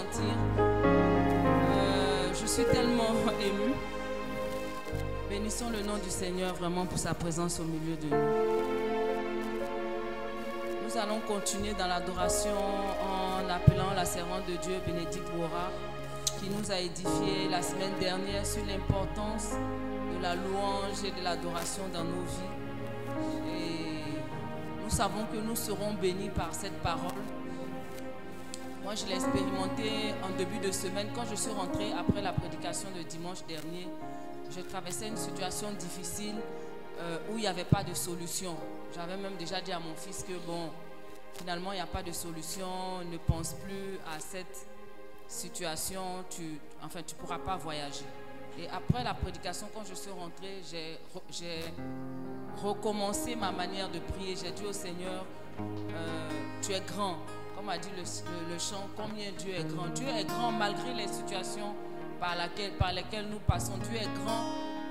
mentir. Je suis tellement émue. Bénissons le nom du Seigneur vraiment pour sa présence au milieu de nous. Nous allons continuer dans l'adoration en appelant la servante de Dieu, Bénédicte Bora, qui nous a édifié la semaine dernière sur l'importance de la louange et de l'adoration dans nos vies. Et nous savons que nous serons bénis par cette parole. Moi, je l'ai expérimenté en début de semaine. Quand je suis rentrée après la prédication de dimanche dernier, je traversais une situation difficile où il n'y avait pas de solution. J'avais même déjà dit à mon fils que bon, finalement, il n'y a pas de solution. Ne pense plus à cette situation. Tu ne pourras pas voyager. Et après la prédication, quand je suis rentrée, j'ai recommencé ma manière de prier. J'ai dit au Seigneur, tu es grand. Comme a dit le chant, combien Dieu est grand. Dieu est grand malgré les situations par lesquelles nous passons. Dieu est grand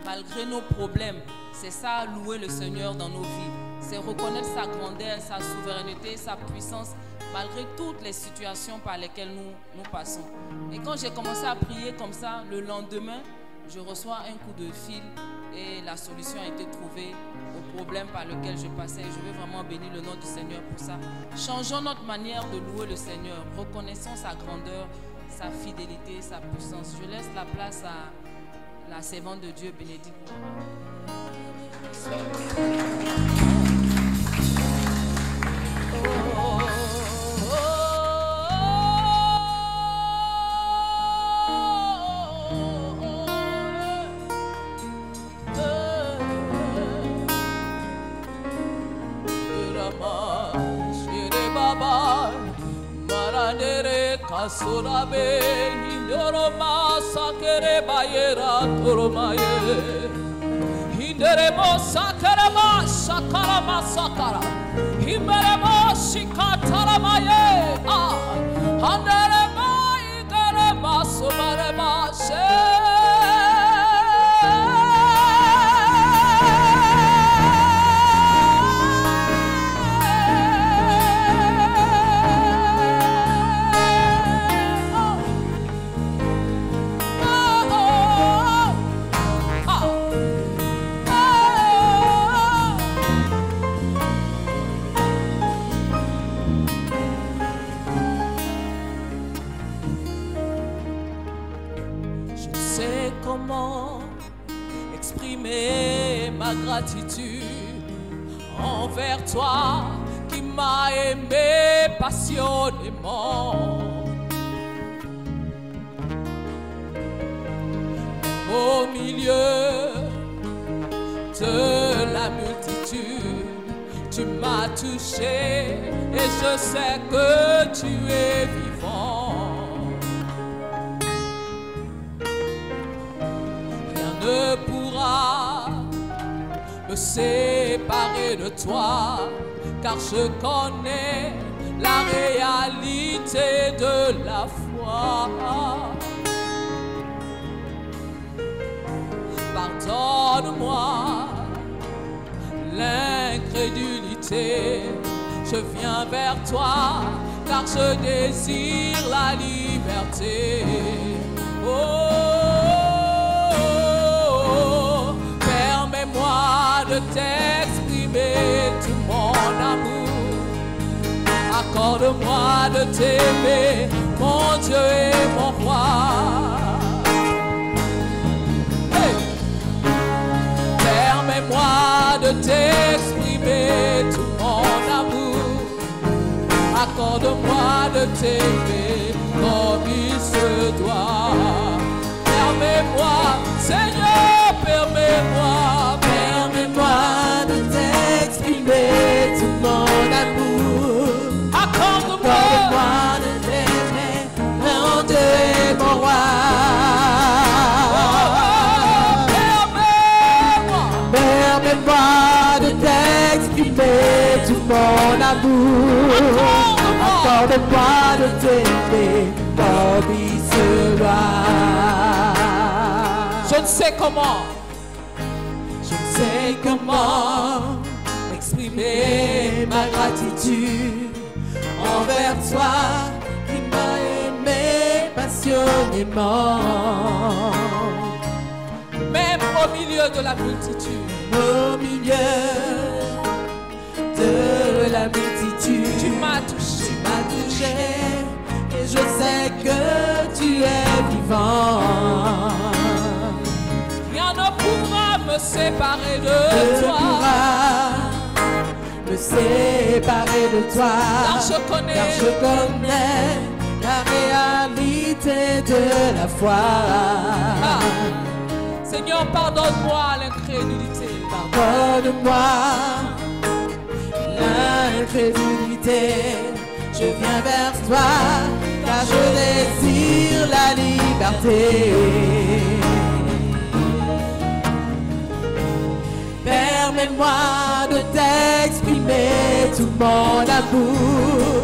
malgré nos problèmes. C'est ça, louer le Seigneur dans nos vies. C'est reconnaître sa grandeur, sa souveraineté, sa puissance, malgré toutes les situations par lesquelles nous passons. Et quand j'ai commencé à prier comme ça, le lendemain, je reçois un coup de fil et la solution a été trouvée au problème par lequel je passais. Je veux vraiment bénir le nom du Seigneur pour ça. Changeons notre manière de louer le Seigneur. Reconnaissons sa grandeur, sa fidélité, sa puissance. Je laisse la place à la servante de Dieu, Bénédicte. Surabe hindoroma sakere bayera toromaye hinderemo sakarama sakarama sakara himberemo shikataramaye handeremo igerema subarema gratitude envers toi qui m'as aimé passionnément. Au milieu de la multitude, tu m'as touché et je sais que tu es vivant. Rien ne pourra me séparer de toi, car je connais la réalité de la foi. Pardonne-moi l'incrédulité, je viens vers toi, car je désire la liberté. Permets-moi de t'exprimer tout mon amour. Accorde-moi de t'aimer, mon Dieu et mon roi. Hey! Permets-moi de t'exprimer tout mon amour. Accorde-moi de t'aimer comme il se doit. Permets-moi, Seigneur, permets-moi, permets-moi de t'exprimer tout mon amour. Accorde-moi de t'aimer, mon Dieu et mon roi. Permets-moi de t'exprimer tout mon amour. Accorde-moi de t'aimer comme il se doit. Je ne sais comment, exprimer ma gratitude envers toi qui m'as aimé passionnément. Même au milieu de la multitude. Au milieu de la multitude. Tu m'as touché. Tu m'as touché. Et je sais que tu es vivant. Rien ne pourra me séparer de toi. Me séparer de toi. Car je connais la réalité de la foi. Seigneur, pardonne-moi l'incrédulité. Pardonne-moi l'incrédulité. Je viens vers toi, car je désire la liberté. Permets-moi de t'exprimer tout mon amour.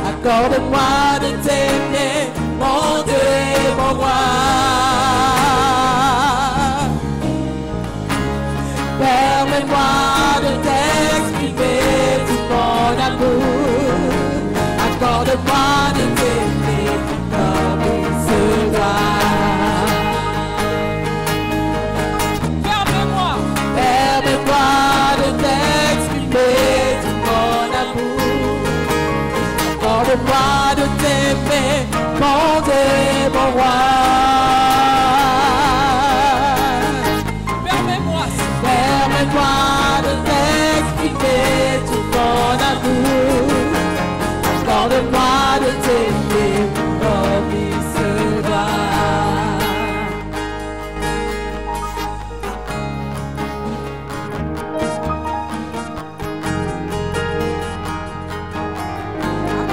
Accorde-moi de t'aimer, mon Dieu et mon roi. Permets-moi de t'exprimer tout mon amour. Accorde-moi de t'aimer comme il se doit. Permets-moi de t'exprimer tout mon amour. Accorde-moi de t'aimer, mon Dieu et mon roi. Permets-moi de t'exprimer tout mon amour. Accorde-moi de t'aimer comme il se doit.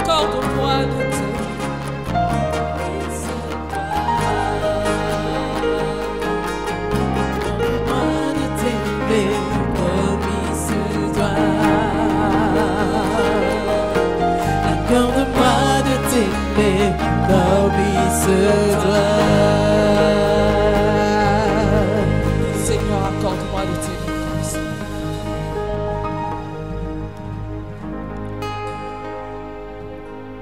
Accorde-moi de t'aimer comme il se doit. Accorde-moi de t'aimer comme il se doit. Seigneur, accorde-moi de t'aimer comme ça.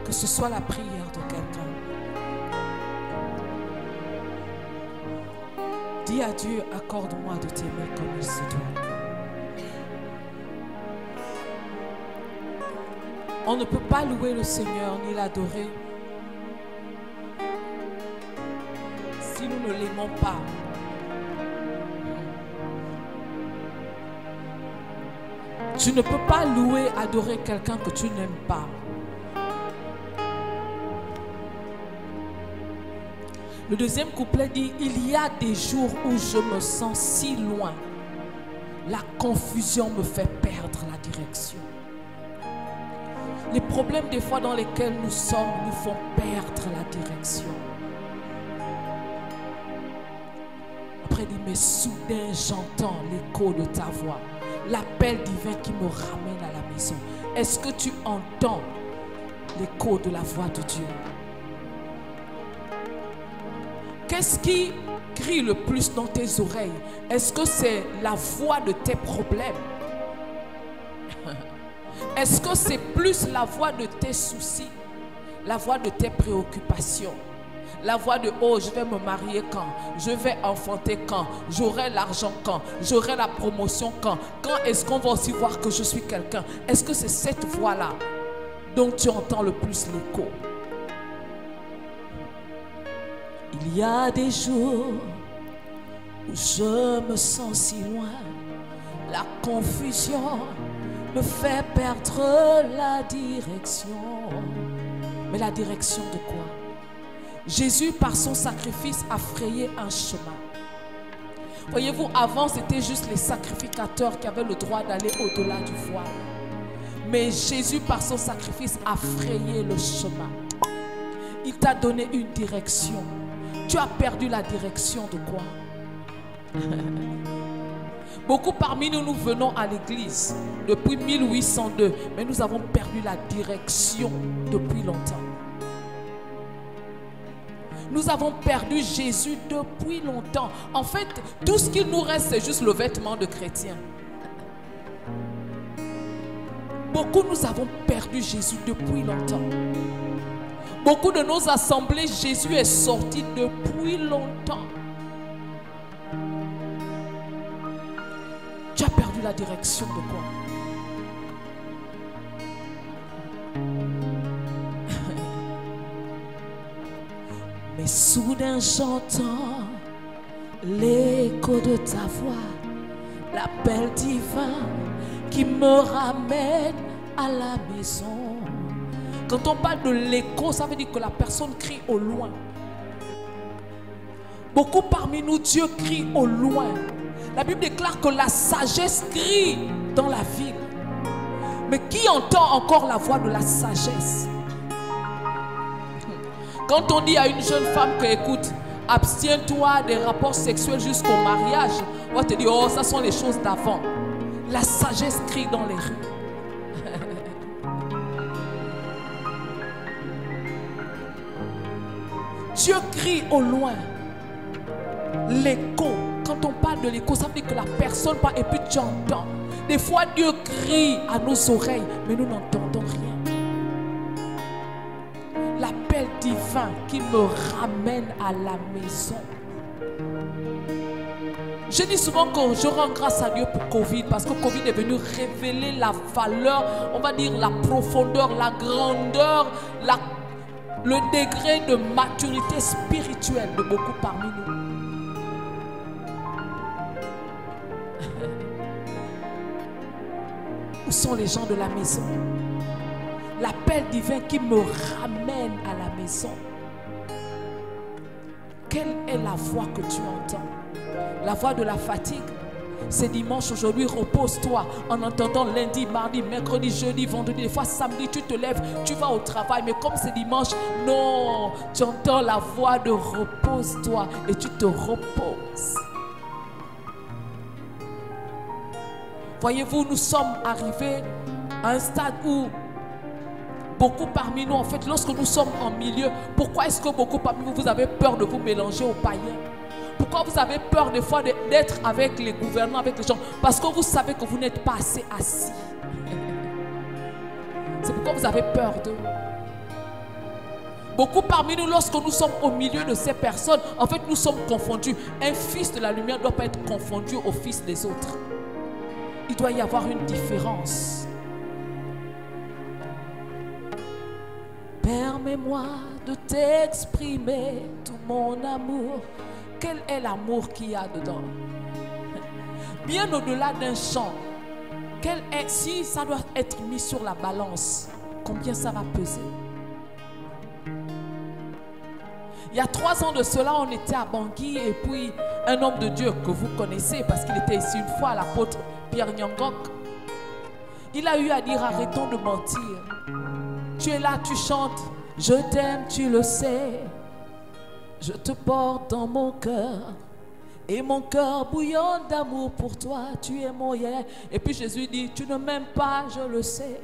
Que ce soit la prière de quelqu'un. Dis à Dieu, accorde-moi de t'aimer comme il se doit. On ne peut pas louer le Seigneur ni l'adorer si nous ne l'aimons pas. Tu ne peux pas louer, adorer quelqu'un que tu n'aimes pas. Le deuxième couplet dit, il y a des jours où je me sens si loin. La confusion me fait perdre la direction. Les problèmes des fois dans lesquels nous sommes nous font perdre la direction. Après il dit, mais soudain j'entends l'écho de ta voix. L'appel divin qui me ramène à la maison. Est-ce que tu entends l'écho de la voix de Dieu? Qu'est-ce qui crie le plus dans tes oreilles? Est-ce que c'est la voix de tes problèmes? Est-ce que c'est plus la voix de tes soucis? La voix de tes préoccupations? La voix de « Oh, je vais me marier quand? Je vais enfanter quand? J'aurai l'argent quand? J'aurai la promotion quand? Quand est-ce qu'on va aussi voir que je suis quelqu'un » Est-ce que c'est cette voix-là dont tu entends le plus l'écho? Il y a des jours où je me sens si loin. La confusion me fait perdre la direction. Mais la direction de quoi? Jésus, par son sacrifice, a frayé un chemin. Voyez-vous, avant, c'était juste les sacrificateurs qui avaient le droit d'aller au-delà du voile. Mais Jésus, par son sacrifice, a frayé le chemin. Il t'a donné une direction. Tu as perdu la direction de quoi? Beaucoup parmi nous, nous venons à l'église depuis 1802, mais nous avons perdu la direction depuis longtemps. Nous avons perdu Jésus depuis longtemps. En fait, tout ce qu'il nous reste, c'est juste le vêtement de chrétien. Beaucoup, nous avons perdu Jésus depuis longtemps. Beaucoup de nos assemblées, Jésus est sorti depuis longtemps. Tu as perdu la direction de quoi? Mais soudain j'entends l'écho de ta voix, l'appel divin qui me ramène à la maison. Quand on parle de l'écho, ça veut dire que la personne crie au loin. Beaucoup parmi nous, Dieu crie au loin. La Bible déclare que la sagesse crie dans la ville. Mais qui entend encore la voix de la sagesse? Quand on dit à une jeune femme que, écoute, abstiens-toi des rapports sexuels jusqu'au mariage, on va te dire, oh, ça sont les choses d'avant. La sagesse crie dans les rues. Dieu crie au loin. L'écho. Quand on parle de l'écho, ça veut dire que la personne parle et puis tu entends. Des fois, Dieu crie à nos oreilles, mais nous n'entendons rien. L'appel divin qui me ramène à la maison. Je dis souvent que je rends grâce à Dieu pour Covid, parce que Covid est venu révéler la valeur, on va dire la profondeur, la grandeur, le degré de maturité spirituelle de beaucoup parmi nous. Où sont les gens de la maison? L'appel divin qui me ramène à la maison. Quelle est la voix que tu entends? La voix de la fatigue? C'est dimanche aujourd'hui, repose-toi en entendant lundi, mardi, mercredi, jeudi, vendredi, des fois samedi, tu te lèves, tu vas au travail, mais comme c'est dimanche, non, tu entends la voix de repose-toi et tu te reposes. Voyez-vous, nous sommes arrivés à un stade où beaucoup parmi nous, en fait, lorsque nous sommes en milieu, pourquoi est-ce que beaucoup parmi vous, vous avez peur de vous mélanger aux païens? Pourquoi vous avez peur des fois d'être avec les gouvernants, avec les gens? Parce que vous savez que vous n'êtes pas assez assis. C'est pourquoi vous avez peur d'eux. Beaucoup parmi nous, lorsque nous sommes au milieu de ces personnes, en fait, nous sommes confondus. Un fils de la lumière ne doit pas être confondu au fils des autres. Il doit y avoir une différence. Permets-moi de t'exprimer tout mon amour. Quel est l'amour qu'il y a dedans? Bien au-delà d'un chant, si ça doit être mis sur la balance, combien ça va peser? Il y a 3 ans de cela, on était à Bangui et puis un homme de Dieu que vous connaissez parce qu'il était ici une fois, l'apôtre Pierre Nyangok, il a eu à dire arrêtons de mentir. Tu es là, tu chantes, je t'aime, tu le sais. Je te porte dans mon cœur et mon cœur bouillonne d'amour pour toi. Tu es mon yeah. Et puis Jésus dit, tu ne m'aimes pas, je le sais.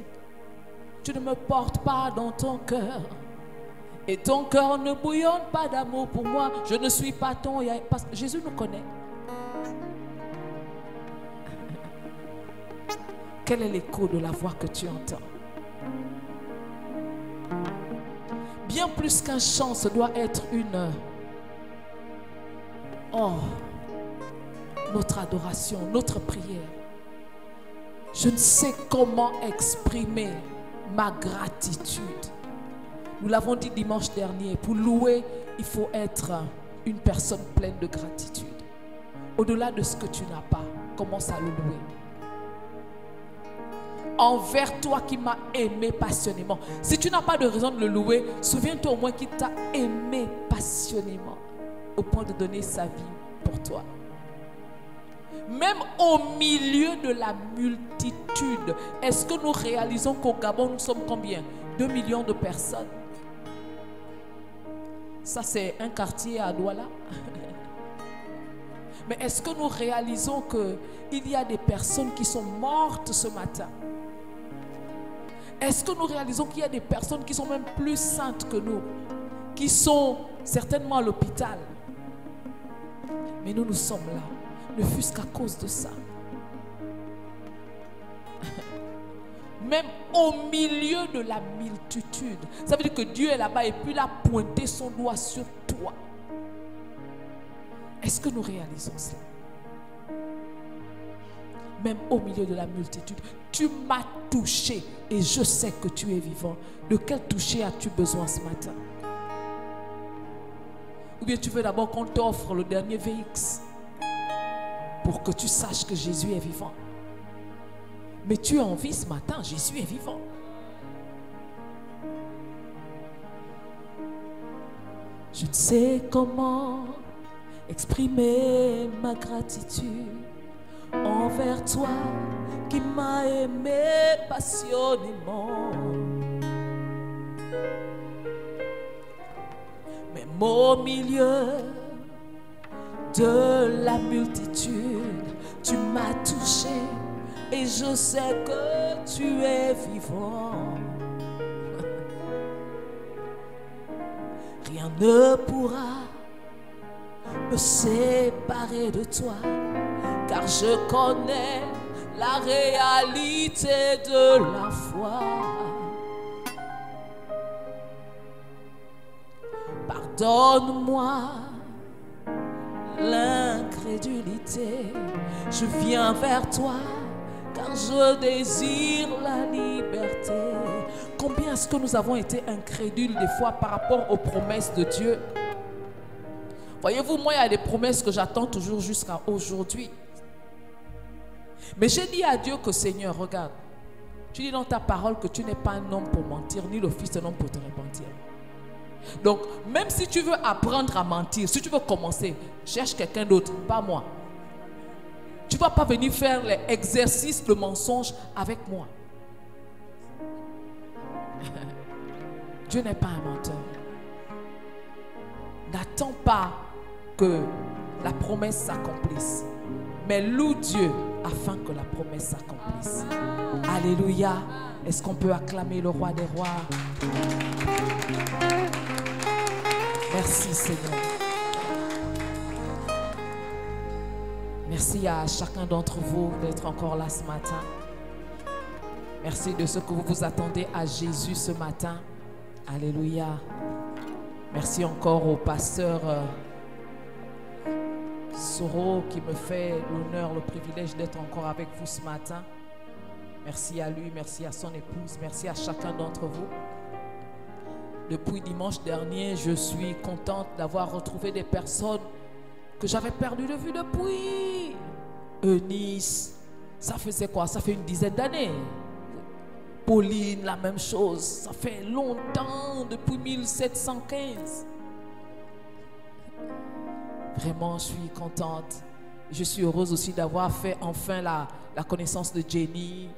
Tu ne me portes pas dans ton cœur. Et ton cœur ne bouillonne pas d'amour pour moi. Je ne suis pas ton yeah. Parce que Jésus nous connaît. Quel est l'écho de la voix que tu entends? Bien plus qu'un chant, ce doit être notre adoration, notre prière. Je ne sais comment exprimer ma gratitude. Nous l'avons dit dimanche dernier, pour louer, il faut être une personne pleine de gratitude. Au-delà de ce que tu n'as pas, commence à le louer. Envers toi qui m'as aimé passionnément. Si tu n'as pas de raison de le louer, souviens-toi au moins qu'il t'a aimé passionnément au point de donner sa vie pour toi. Même au milieu de la multitude, est-ce que nous réalisons qu'au Gabon, nous sommes combien? 2 millions de personnes. Ça, c'est un quartier à Douala. Mais est-ce que nous réalisons qu'il y a des personnes qui sont mortes ce matin? Est-ce que nous réalisons qu'il y a des personnes qui sont même plus saintes que nous, qui sont certainement à l'hôpital? Mais nous sommes là, ne fût-ce qu'à cause de ça. même au milieu de la multitude. Ça veut dire que Dieu est là-bas et puis il a pointé son doigt sur toi. Est-ce que nous réalisons cela? Même au milieu de la multitude, tu m'as touché et je sais que tu es vivant. De quel toucher as-tu besoin ce matin? Ou bien tu veux d'abord qu'on t'offre le dernier VX pour que tu saches que Jésus est vivant. Mais tu as envie ce matin, Jésus est vivant. Je ne sais comment exprimer ma gratitude envers toi qui m'as aimé passionnément. Même au milieu de la multitude, tu m'as touché et je sais que tu es vivant. Rien ne pourra me séparer de toi, car je connais la réalité de la foi. Pardonne-moi l'incrédulité, je viens vers toi car je désire la liberté. Combien est-ce que nous avons été incrédules des fois par rapport aux promesses de Dieu? Voyez-vous, moi il y a des promesses que j'attends toujours jusqu'à aujourd'hui. Mais j'ai dit à Dieu que Seigneur, regarde, tu dis dans ta parole que tu n'es pas un homme pour mentir, ni le fils d'un homme pour te repentir. Donc, même si tu veux apprendre à mentir, si tu veux commencer, cherche quelqu'un d'autre, pas moi. Tu ne vas pas venir faire l'exercice de mensonge avec moi. Dieu n'est pas un menteur. N'attends pas que la promesse s'accomplisse, mais loue Dieu afin que la promesse s'accomplisse. Alléluia. Est-ce qu'on peut acclamer le roi des rois? Merci Seigneur. Merci à chacun d'entre vous d'être encore là ce matin. Merci de ce que vous vous attendez à Jésus ce matin. Alléluia. Merci encore au pasteur Soro qui me fait l'honneur, le privilège d'être encore avec vous ce matin. Merci à lui, merci à son épouse, merci à chacun d'entre vous. Depuis dimanche dernier, je suis contente d'avoir retrouvé des personnes que j'avais perdues de vue depuis Eunice. Ça faisait quoi? Ça fait une dizaine d'années. Pauline, la même chose. Ça fait longtemps, depuis 1715. Vraiment, je suis contente. Je suis heureuse aussi d'avoir fait enfin la connaissance de Jenny,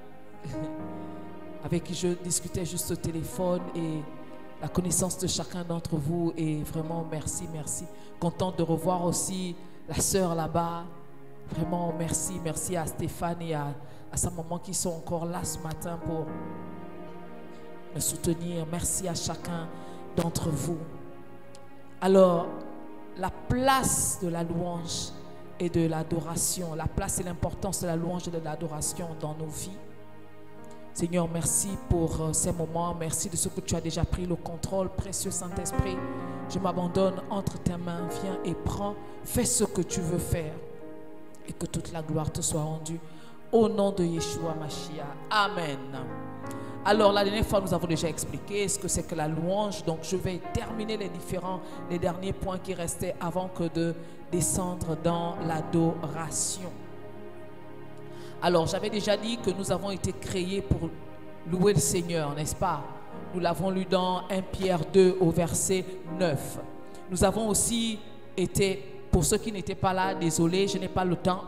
avec qui je discutais juste au téléphone, et la connaissance de chacun d'entre vous. Et vraiment, merci, merci. Contente de revoir aussi la sœur là-bas. Vraiment, merci. Merci à Stéphane et à sa maman qui sont encore là ce matin pour me soutenir. Merci à chacun d'entre vous. Alors, la place de la louange et de l'adoration, la place et l'importance de la louange et de l'adoration dans nos vies. Seigneur, merci pour ces moments. Merci de ce que tu as déjà pris le contrôle. Précieux Saint-Esprit, je m'abandonne entre tes mains. Viens et prends. Fais ce que tu veux faire. Et que toute la gloire te soit rendue. Au nom de Yeshua Mashiach. Amen. Alors, la dernière fois, nous avons déjà expliqué ce que c'est que la louange. Donc, je vais terminer les derniers points qui restaient avant que de descendre dans l'adoration. Alors, j'avais déjà dit que nous avons été créés pour louer le Seigneur, n'est-ce pas? Nous l'avons lu dans 1 Pierre 2 au verset 9. Nous avons aussi été, pour ceux qui n'étaient pas là, désolé, je n'ai pas le temps.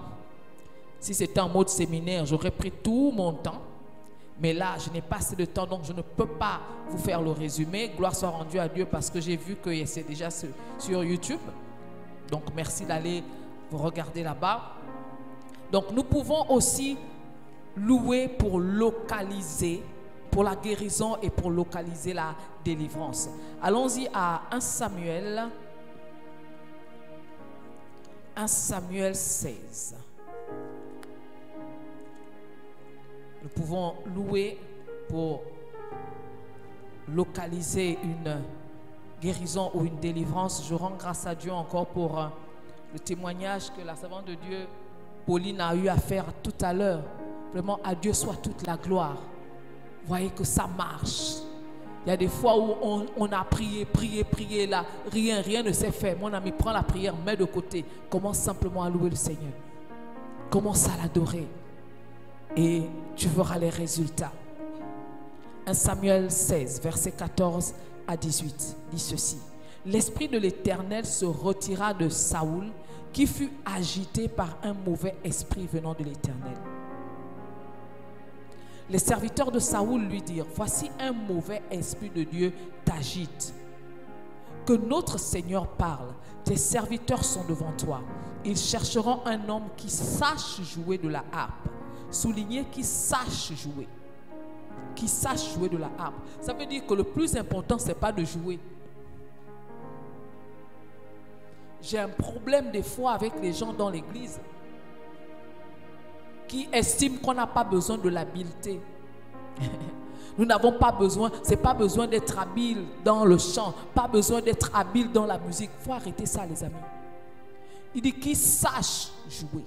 Si c'était en mode séminaire, j'aurais pris tout mon temps. Mais là, je n'ai pas assez de temps, donc je ne peux pas vous faire le résumé. Gloire soit rendue à Dieu parce que j'ai vu que c'est déjà sur YouTube. Donc, merci d'aller vous regarder là-bas. Donc, nous pouvons aussi louer pour localiser, pour la guérison et pour localiser la délivrance. Allons-y à 1 Samuel 16. Nous pouvons louer pour localiser une guérison ou une délivrance. Je rends grâce à Dieu encore pour le témoignage que la servante de Dieu, Pauline, a eu à faire tout à l'heure. Vraiment, à Dieu soit toute la gloire. Vous voyez que ça marche. Il y a des fois où on a prié, là, rien ne s'est fait. Mon ami, prends la prière, mets de côté. Commence simplement à louer le Seigneur. Commence à l'adorer. Et tu verras les résultats. 1 Samuel 16, versets 14 à 18, dit ceci. L'Esprit de l'Éternel se retira de Saoul, qui fut agité par un mauvais esprit venant de l'Éternel. Les serviteurs de Saoul lui dirent, voici un mauvais esprit de Dieu t'agite. Que notre Seigneur parle, tes serviteurs sont devant toi. Ils chercheront un homme qui sache jouer de la harpe. Souligner qui sache jouer. Qui sache jouer de la harpe. Ça veut dire que le plus important, ce n'est pas de jouer. J'ai un problème des fois avec les gens dans l'église qui estiment qu'on n'a pas besoin de l'habileté. Nous n'avons pas besoin, c'est pas besoin d'être habile dans le chant, pas besoin d'être habile dans la musique. Il faut arrêter ça, les amis. Il dit qu'il sache jouer.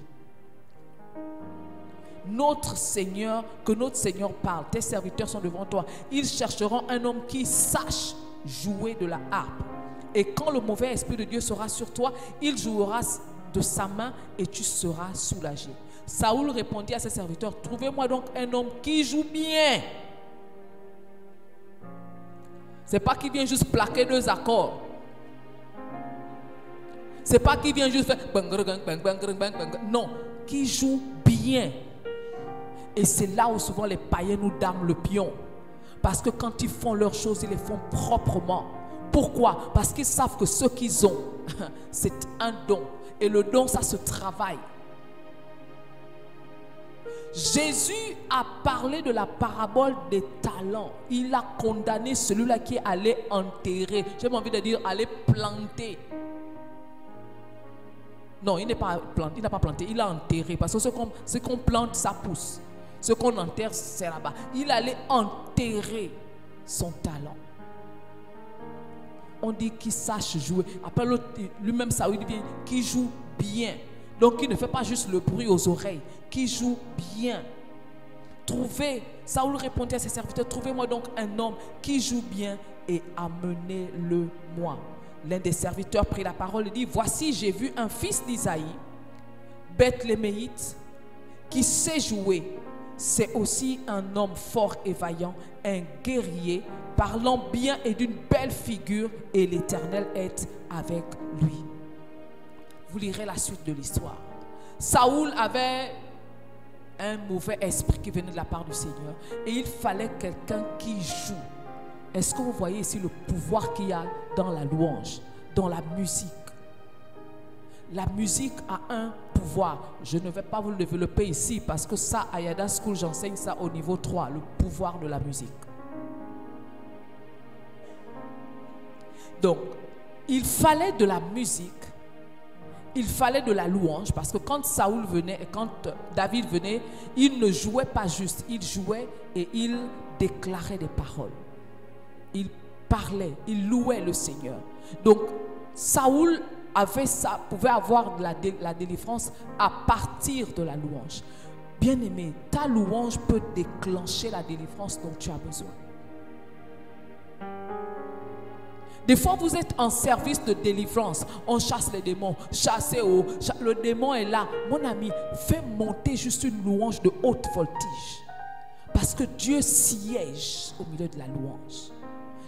Notre Seigneur, que notre Seigneur parle, tes serviteurs sont devant toi. Ils chercheront un homme qui sache jouer de la harpe. Et quand le mauvais esprit de Dieu sera sur toi, il jouera de sa main et tu seras soulagé. Saoul répondit à ses serviteurs, trouvez-moi donc un homme qui joue bien. C'est pas qu'il vient juste plaquer 2 accords. C'est pas qu'il vient juste faire non, qui joue bien. Et c'est là où souvent les païens nous dament le pion. Parce que quand ils font leurs choses, ils les font proprement. Pourquoi? Parce qu'ils savent que ce qu'ils ont, c'est un don. Et le don, ça se travaille. Jésus a parlé de la parabole des talents. Il a condamné celui-là qui est allé enterrer. J'ai envie de dire aller planter. Non, il n'est pas planté, il n'a pas planté, il a enterré. Parce que ce qu'on plante, ça pousse. Ce qu'on enterre, c'est là-bas. Il allait enterrer son talent. On dit qu'il sache jouer. Après l'autre, lui-même, ça il dit qu'il joue bien. Donc il ne fait pas juste le bruit aux oreilles, qui joue bien. Saoul répondit à ses serviteurs, trouvez-moi donc un homme qui joue bien et amenez-le moi. L'un des serviteurs prit la parole et dit, voici j'ai vu un fils d'Isaïe, Bethléméite, qui sait jouer. C'est aussi un homme fort et vaillant, un guerrier, parlant bien et d'une belle figure, et l'Éternel est avec lui. Vous lirez la suite de l'histoire. Saoul avait un mauvais esprit qui venait de la part du Seigneur. Et il fallait quelqu'un qui joue. Est-ce que vous voyez ici le pouvoir qu'il y a dans la louange, dans la musique? La musique a un pouvoir. Je ne vais pas vous le développer ici parce que ça, à Yada School, j'enseigne ça au niveau 3, le pouvoir de la musique. Donc, il fallait de la musique. Il fallait de la louange parce que quand Saoul venait et quand David venait, il ne jouait pas juste, il jouait et il déclarait des paroles. Il parlait, il louait le Seigneur. Donc Saoul pouvait avoir la délivrance à partir de la louange. Bien-aimé, ta louange peut déclencher la délivrance dont tu as besoin. Des fois, vous êtes en service de délivrance. On chasse les démons. Le démon est là. Mon ami, fais monter juste une louange de haute voltige. Parce que Dieu siège au milieu de la louange.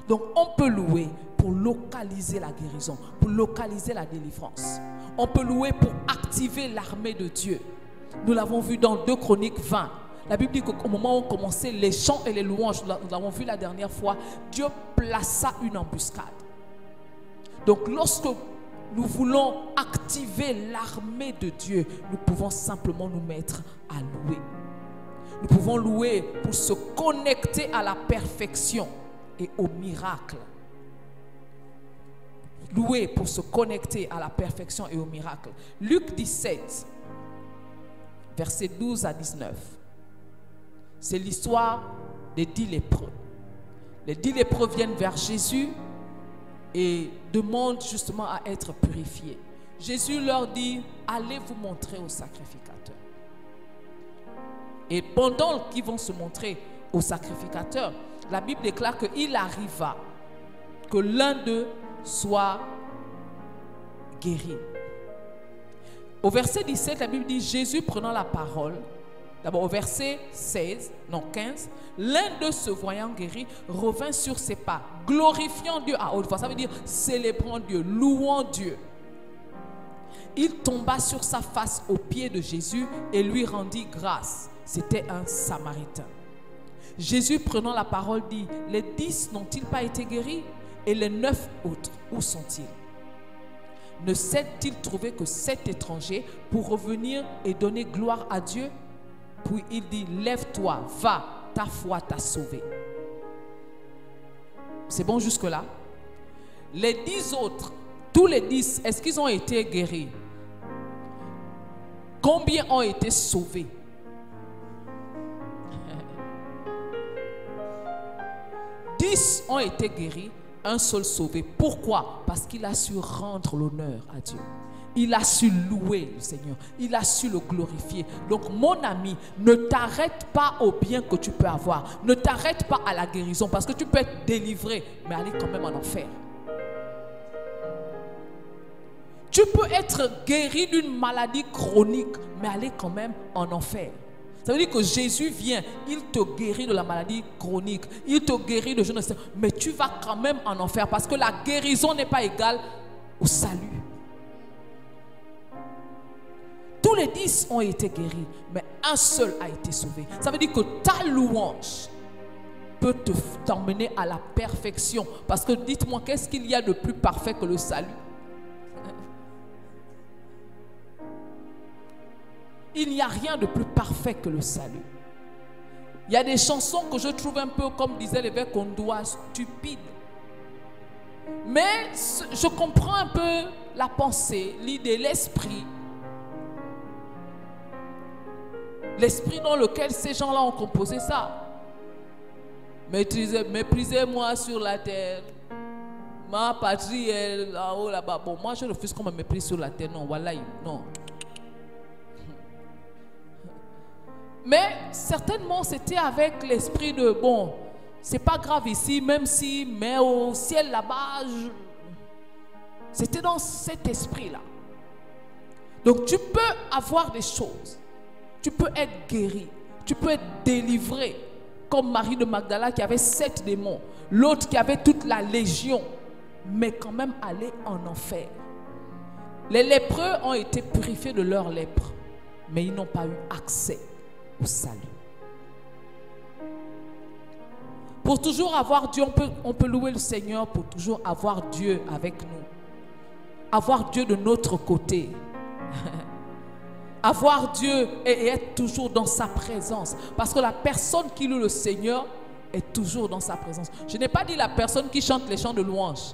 Donc, on peut louer pour localiser la guérison, pour localiser la délivrance. On peut louer pour activer l'armée de Dieu. Nous l'avons vu dans 2 Chroniques 20. La Bible dit qu'au moment où on commençait les chants et les louanges, nous l'avons vu la dernière fois, Dieu plaça une embuscade. Donc lorsque nous voulons activer l'armée de Dieu, nous pouvons simplement nous mettre à louer. Nous pouvons louer pour se connecter à la perfection et au miracle. Louer pour se connecter à la perfection et au miracle. Luc 17, versets 12 à 19. C'est l'histoire les 10 lépreux. Les 10 lépreux viennent vers Jésus et demandent justement à être purifiés. Jésus leur dit, allez vous montrer au sacrificateur. Et pendant qu'ils vont se montrer au sacrificateur, la Bible déclare qu'il arriva que l'un d'eux soit guéri. Au verset 17, la Bible dit, Jésus prenant la parole, d'abord au verset 15, l'un d'eux se voyant guéri, revint sur ses pas, glorifiant Dieu à haute voix. Ça veut dire célébrant Dieu, louant Dieu. Il tomba sur sa face aux pieds de Jésus et lui rendit grâce. C'était un Samaritain. Jésus prenant la parole dit, les 10 n'ont-ils pas été guéris? Et les 9 autres, où sont-ils? Ne s'est-il trouvé que 7 étrangers pour revenir et donner gloire à Dieu? Puis il dit, lève-toi, va, ta foi t'a sauvé. C'est bon jusque-là? Les 10 autres, tous les 10, est-ce qu'ils ont été guéris? Combien ont été sauvés? Ont été guéris, un seul sauvé. Pourquoi? Parce qu'il a su rendre l'honneur à Dieu. Il a su louer le Seigneur. Il a su le glorifier. Donc mon ami, ne t'arrête pas au bien que tu peux avoir. Ne t'arrête pas à la guérison parce que tu peux être délivré, mais aller quand même en enfer. Tu peux être guéri d'une maladie chronique, mais aller quand même en enfer. Ça veut dire que Jésus vient, il te guérit de la maladie chronique, il te guérit de je ne sais, mais tu vas quand même en enfer parce que la guérison n'est pas égale au salut. Tous les 10 ont été guéris, mais un seul a été sauvé. Ça veut dire que ta louange peut t'emmener à la perfection. Parce que dites-moi, qu'est-ce qu'il y a de plus parfait que le salut? Il n'y a rien de plus parfait que le salut. Il y a des chansons que je trouve un peu, comme disait l'évêque Ondoa, stupides. Mais je comprends un peu la pensée, l'idée, l'esprit. L'esprit dans lequel ces gens-là ont composé ça. Méprisez-moi sur la terre. Ma patrie est là-haut, là-bas. Bon, moi je refuse qu'on me méprise sur la terre. Non, voilà, non. Mais certainement c'était avec l'esprit de bon, c'est pas grave ici, même si, mais au ciel là-bas, c'était dans cet esprit-là. Donc tu peux avoir des choses, tu peux être guéri, tu peux être délivré, comme Marie de Magdala qui avait 7 démons, l'autre qui avait toute la légion, mais quand même aller en enfer. Les lépreux ont été purifiés de leur lèpre, mais ils n'ont pas eu accès au salut. Pour toujours avoir Dieu, on peut louer le Seigneur pour toujours avoir Dieu avec nous. Avoir Dieu de notre côté. Avoir Dieu et être toujours dans sa présence. Parce que la personne qui loue le Seigneur est toujours dans sa présence. Je n'ai pas dit la personne qui chante les chants de louange.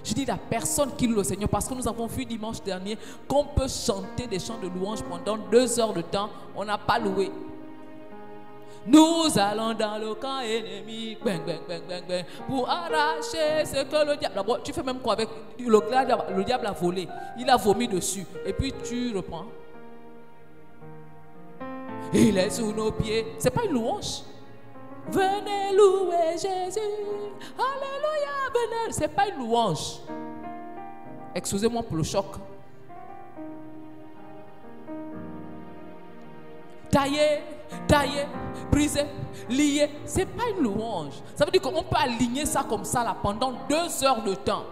Je dis la personne qui loue le Seigneur, parce que nous avons vu dimanche dernier qu'on peut chanter des chants de louange pendant 2 heures de temps. On n'a pas loué. Nous allons dans le camp ennemi, bang, bang, bang, bang, bang, pour arracher ce que le diable... Bon, tu fais même quoi avec le diable a volé, il a vomi dessus, et puis tu reprends. Il est sous nos pieds. C'est pas une louange. Venez louer Jésus. Alléluia, venez. C'est pas une louange. Excusez-moi pour le choc. Tailler, briser, lier. C'est pas une louange. Ça veut dire qu'on peut aligner ça comme ça là, pendant 2 heures de temps.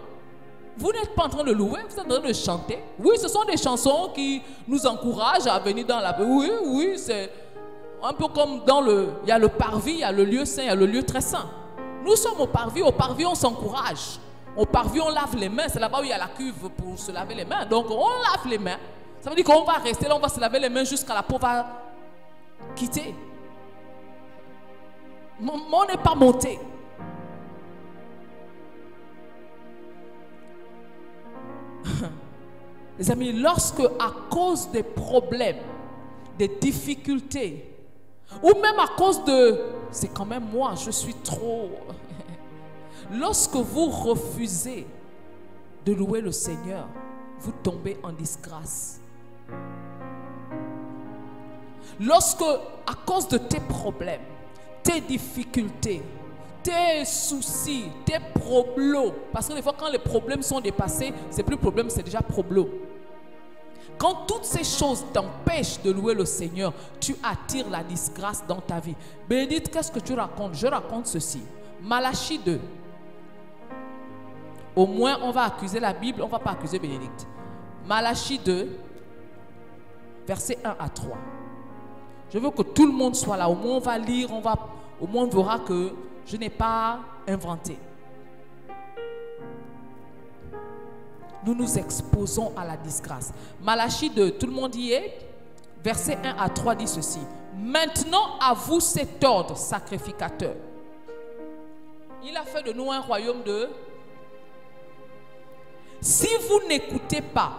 Vous n'êtes pas en train de louer, vous êtes en train de chanter. Oui, ce sont des chansons qui nous encouragent à venir dans la paix. Oui, oui, c'est un peu comme dans le... Il y a le parvis, il y a le lieu saint, il y a le lieu très saint. Nous sommes au parvis on s'encourage. Au parvis, on lave les mains. C'est là-bas où il y a la cuve pour se laver les mains. Donc, on lave les mains. Ça veut dire qu'on va rester là, on va se laver les mains jusqu'à la peau va quitter. On n'est pas monté. Les amis, lorsque à cause des problèmes, des difficultés, Ou même à cause de, c'est quand même moi, je suis trop. Lorsque vous refusez de louer le Seigneur, vous tombez en disgrâce. Lorsque, à cause de tes problèmes, tes difficultés, tes soucis, tes problèmes, parce que des fois quand les problèmes sont dépassés, c'est plus problème, c'est déjà problème. Quand toutes ces choses t'empêchent de louer le Seigneur, tu attires la disgrâce dans ta vie. Bénédicte, qu'est-ce que tu racontes? Je raconte ceci. Malachie 2. Au moins, on va accuser la Bible, on ne va pas accuser Bénédicte. Malachie 2, versets 1 à 3. Je veux que tout le monde soit là. Au moins, on va lire, au moins, on verra que je n'ai pas inventé. Nous nous exposons à la disgrâce. Malachie 2, tout le monde y est. Verset 1 à 3 dit ceci. Maintenant à vous cet ordre sacrificateur. Il a fait de nous un royaume de... Si vous n'écoutez pas,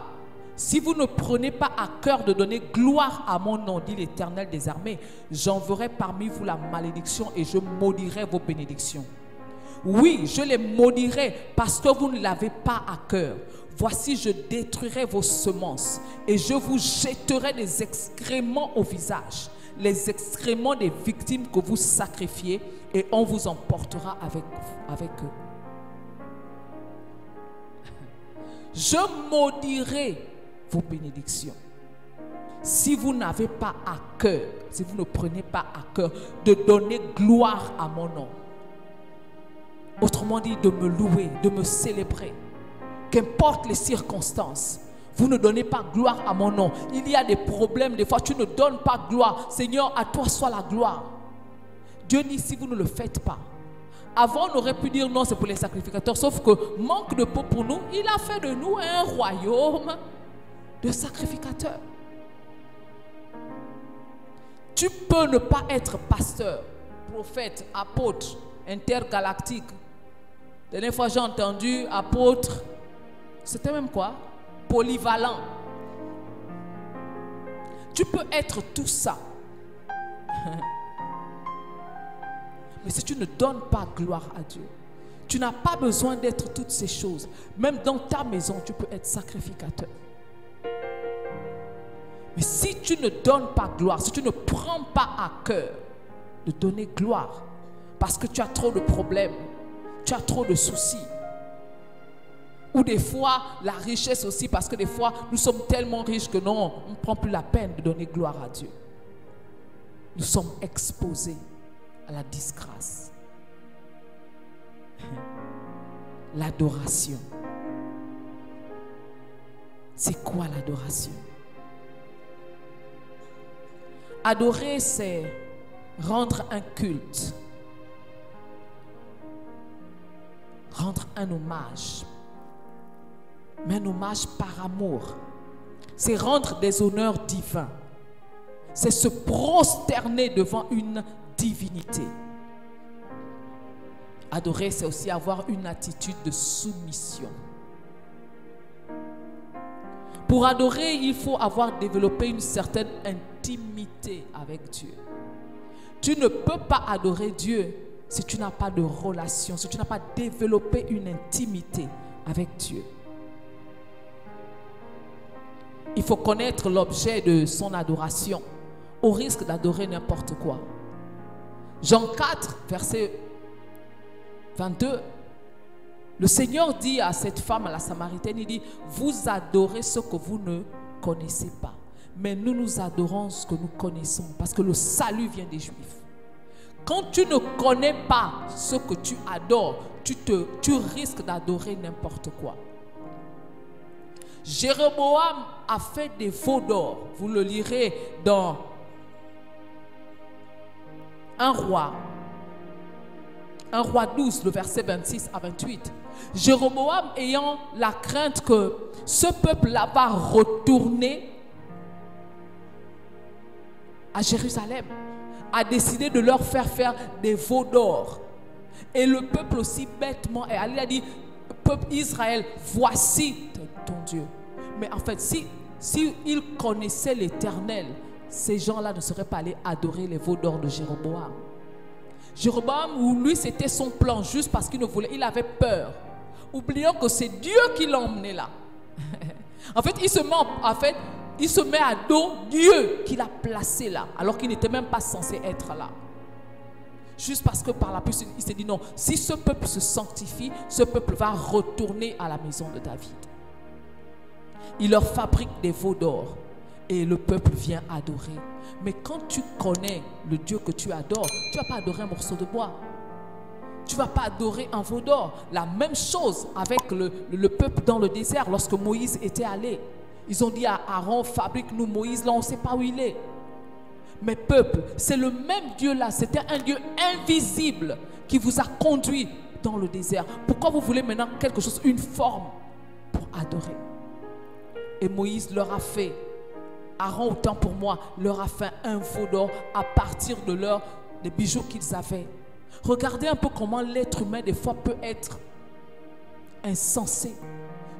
si vous ne prenez pas à cœur de donner gloire à mon nom, dit l'Éternel des armées, j'enverrai parmi vous la malédiction et je maudirai vos bénédictions. Oui, je les maudirai parce que vous ne l'avez pas à cœur. Voici, je détruirai vos semences et je vous jetterai des excréments au visage, les excréments des victimes que vous sacrifiez, et on vous emportera avec eux. Je maudirai vos bénédictions. Si vous n'avez pas à cœur, si vous ne prenez pas à cœur de donner gloire à mon nom, autrement dit de me louer, de me célébrer, qu'importe les circonstances, vous ne donnez pas gloire à mon nom. Il y a des problèmes, des fois tu ne donnes pas gloire. Seigneur, à toi soit la gloire. Dieu dit si vous ne le faites pas. Avant on aurait pu dire non, c'est pour les sacrificateurs, sauf que manque de peau pour nous, il a fait de nous un royaume de sacrificateurs. Tu peux ne pas être pasteur, prophète, apôtre, intergalactique. La dernière fois j'ai entendu apôtre, c'était même quoi? Polyvalent. Tu peux être tout ça. Mais si tu ne donnes pas gloire à Dieu, tu n'as pas besoin d'être toutes ces choses. Même dans ta maison, tu peux être sacrificateur. Mais si tu ne donnes pas gloire, si tu ne prends pas à cœur de donner gloire, parce que tu as trop de problèmes, tu as trop de soucis, ou des fois la richesse aussi, parce que des fois nous sommes tellement riches que non, on ne prend plus la peine de donner gloire à Dieu. Nous sommes exposés à la disgrâce. L'adoration. C'est quoi l'adoration? Adorer, c'est rendre un culte, rendre un hommage, mais un hommage par amour. C'est rendre des honneurs divins. C'est se prosterner devant une divinité. Adorer, c'est aussi avoir une attitude de soumission. Pour adorer, il faut avoir développé une certaine intimité avec Dieu. Tu ne peux pas adorer Dieu si tu n'as pas de relation, si tu n'as pas développé une intimité avec Dieu. Il faut connaître l'objet de son adoration, au risque d'adorer n'importe quoi. Jean 4, verset 22, le Seigneur dit à cette femme, à la Samaritaine, il dit, vous adorez ce que vous ne connaissez pas. Mais nous, nous adorons ce que nous connaissons, parce que le salut vient des Juifs. Quand tu ne connais pas ce que tu adores, tu risques d'adorer n'importe quoi. Jéroboam a fait des veaux d'or. Vous le lirez dans un roi 12, le verset 26 à 28. Jéroboam, ayant la crainte que ce peuple-là va retourner à Jérusalem, a décidé de leur faire des veaux d'or. Et le peuple aussi bêtement est allé, il a dit, peuple Israël, voici ton Dieu. Mais en fait, si il connaissait l'Éternel, ces gens-là ne seraient pas allés adorer les veaux d'or de Jéroboam. Jéroboam, lui, c'était son plan, juste parce qu'il ne voulait, il avait peur. Oublions que c'est Dieu qui l'a emmené là. En fait, il se met à dos Dieu qui l'a placé là, alors qu'il n'était même pas censé être là. Juste parce que par la puissance, il s'est dit non, si ce peuple se sanctifie, ce peuple va retourner à la maison de David. Il leur fabrique des veaux d'or et le peuple vient adorer. Mais quand tu connais le Dieu que tu adores, tu ne vas pas adorer un morceau de bois. Tu ne vas pas adorer un veau d'or. La même chose avec le peuple dans le désert lorsque Moïse était allé. Ils ont dit à Aaron, fabrique-nous Moïse, là on ne sait pas où il est. Mais peuple, c'est le même Dieu là, c'était un Dieu invisible qui vous a conduit dans le désert. Pourquoi vous voulez maintenant quelque chose, une forme pour adorer? Et Moïse leur a fait, Aaron autant pour moi, leur a fait un veau d'or à partir des bijoux qu'ils avaient. Regardez un peu comment l'être humain des fois peut être insensé.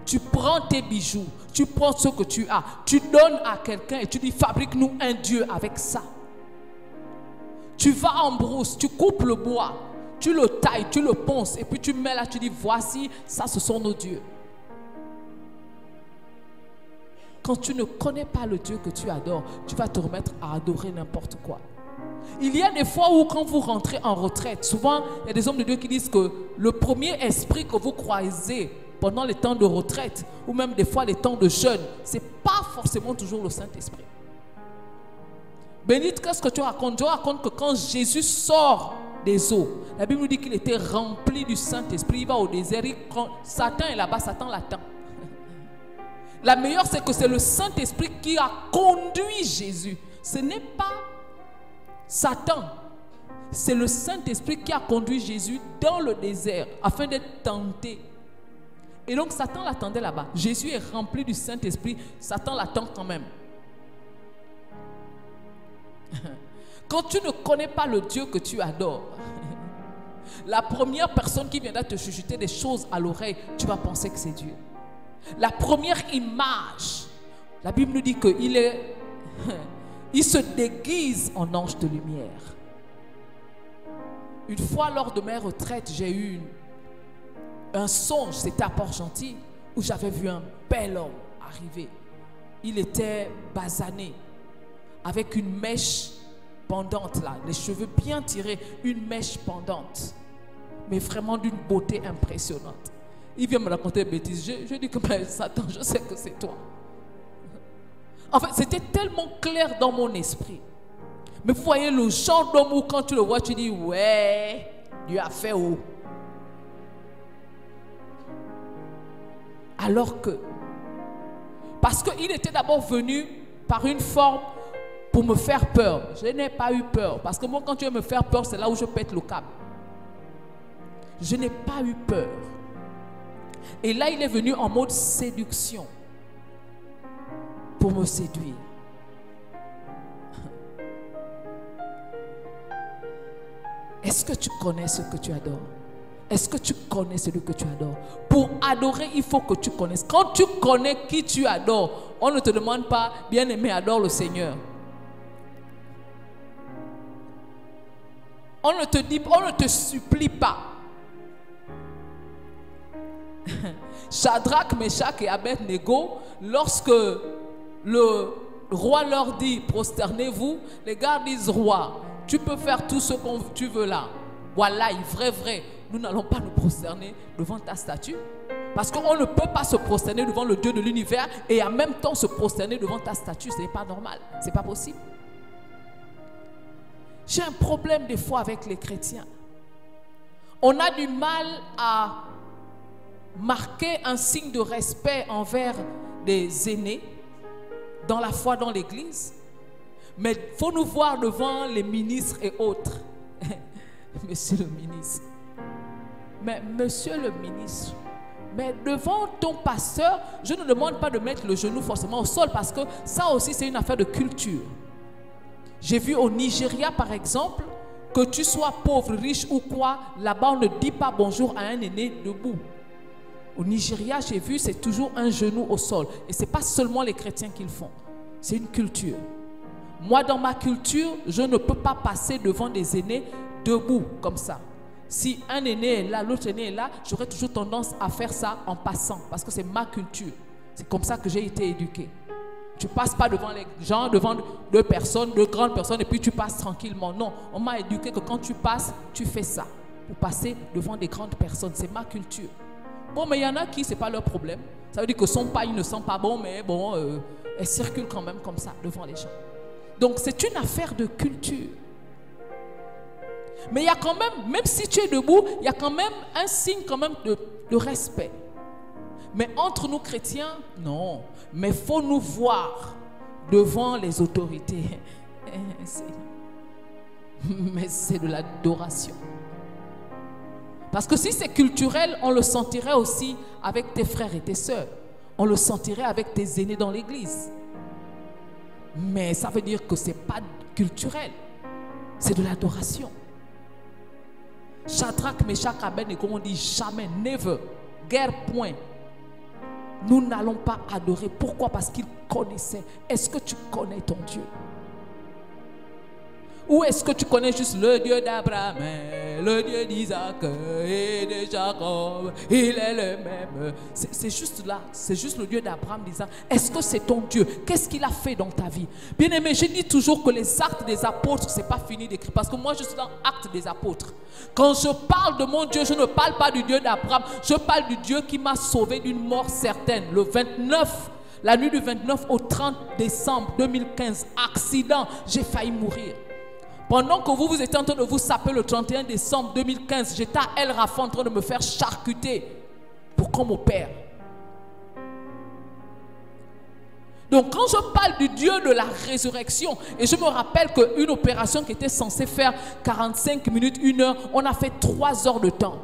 Tu prends tes bijoux, tu prends ce que tu as, tu donnes à quelqu'un et tu dis fabrique-nous un Dieu avec ça. Tu vas en brousse, tu coupes le bois, tu le tailles, tu le ponces et puis tu mets là, tu dis voici, ça ce sont nos dieux. Quand tu ne connais pas le Dieu que tu adores, tu vas te remettre à adorer n'importe quoi. Il y a des fois où quand vous rentrez en retraite, souvent il y a des hommes de Dieu qui disent que le premier esprit que vous croisez pendant les temps de retraite ou même des fois les temps de jeûne, ce n'est pas forcément toujours le Saint-Esprit. Bénite, qu'est-ce que tu racontes? Je raconte que quand Jésus sort des eaux, la Bible nous dit qu'il était rempli du Saint-Esprit. Il va au désert, Satan est là-bas, Satan l'attend. La meilleure, c'est que c'est le Saint-Esprit qui a conduit Jésus. Ce n'est pas Satan. C'est le Saint-Esprit qui a conduit Jésus dans le désert afin d'être tenté. Et donc Satan l'attendait là-bas. Jésus est rempli du Saint-Esprit. Satan l'attend quand même. Quand tu ne connais pas le Dieu que tu adores, la première personne qui viendra te chuchoter des choses à l'oreille, tu vas penser que c'est Dieu. La première image, la Bible nous dit qu'il se déguise en ange de lumière. Une fois lors de mes retraites, j'ai eu un songe, c'était à Port-Gentil, où j'avais vu un bel homme arriver. Il était basané, avec une mèche pendante là, les cheveux bien tirés, une mèche pendante, mais vraiment d'une beauté impressionnante. Il vient me raconter des bêtises. Je dis que ben, Satan, je sais que c'est toi. En fait, c'était tellement clair dans mon esprit. Mais vous voyez le genre d'homme où quand tu le vois, tu dis ouais, Dieu a fait haut. Alors que, parce qu'il était d'abord venu par une forme pour me faire peur. Je n'ai pas eu peur. Parce que moi, quand tu veux me faire peur, c'est là où je pète le câble. Je n'ai pas eu peur. Et là, il est venu en mode séduction pour me séduire. Est-ce que tu connais ce que tu adores? Est-ce que tu connais celui que tu adores? Pour adorer, il faut que tu connaisses. Quand tu connais qui tu adores, on ne te demande pas, bien-aimé, adore le Seigneur. On ne te dit, on ne te supplie pas. Shadrach, Meshach et Abednego, lorsque le roi leur dit prosternez-vous, les gars disent roi, tu peux faire tout ce que tu veux là. Voilà, vrai, nous n'allons pas nous prosterner devant ta statue. Parce qu'on ne peut pas se prosterner devant le Dieu de l'univers et en même temps se prosterner devant ta statue. Ce n'est pas normal, ce n'est pas possible. J'ai un problème des fois avec les chrétiens. On a du mal à marquer un signe de respect envers des aînés dans la foi dans l'église. Mais il faut nous voir devant les ministres et autres. Monsieur le ministre. Mais monsieur le ministre, mais devant ton pasteur, je ne demande pas de mettre le genou forcément au sol parce que ça aussi c'est une affaire de culture. J'ai vu au Nigeria par exemple, que tu sois pauvre, riche ou quoi, là-bas on ne dit pas bonjour à un aîné debout. Au Nigeria, j'ai vu, c'est toujours un genou au sol. Et ce n'est pas seulement les chrétiens qui le font. C'est une culture. Moi, dans ma culture, je ne peux pas passer devant des aînés debout comme ça. Si un aîné est là, l'autre aîné est là, j'aurais toujours tendance à faire ça en passant parce que c'est ma culture. C'est comme ça que j'ai été éduqué. Tu ne passes pas devant les gens, devant deux personnes, deux grandes personnes et puis tu passes tranquillement. Non, on m'a éduqué que quand tu passes, tu fais ça. Pour passer devant des grandes personnes, c'est ma culture. Bon, mais il y en a qui, ce n'est pas leur problème. Ça veut dire que son pas, il ne sent pas bon, mais bon, elle circule quand même comme ça devant les gens. Donc c'est une affaire de culture. Mais il y a quand même si tu es debout, il y a quand même un signe quand même de respect. Mais entre nous chrétiens, non. Mais il faut nous voir devant les autorités. Mais c'est de l'adoration. Parce que si c'est culturel, on le sentirait aussi avec tes frères et tes sœurs. On le sentirait avec tes aînés dans l'église. Mais ça veut dire que ce n'est pas culturel. C'est de l'adoration. Shadrach, Meshach, Abednego, on dit jamais, never, guère point. Nous n'allons pas adorer. Pourquoi? Parce qu'ils connaissaient. Est-ce que tu connais ton Dieu? Ou est-ce que tu connais juste le Dieu d'Abraham, le Dieu d'Isaac et de Jacob? Il est le même. C'est juste là. C'est juste le Dieu d'Abraham, d'Isaac. Est-ce que c'est ton Dieu? Qu'est-ce qu'il a fait dans ta vie? Bien aimé, je dis toujours que les actes des apôtres, ce n'est pas fini d'écrire. Parce que moi, je suis dans Actes des apôtres. Quand je parle de mon Dieu, je ne parle pas du Dieu d'Abraham. Je parle du Dieu qui m'a sauvé d'une mort certaine. Le 29, la nuit du 29 au 30 décembre 2015, accident, j'ai failli mourir. Pendant que vous étiez en train de vous saper le 31 décembre 2015, j'étais à El Rafa en train de me faire charcuter pour qu'on m'opère. Donc quand je parle du Dieu de la résurrection, et je me rappelle qu'une opération qui était censée faire 45 minutes, 1 heure, on a fait 3 heures de temps.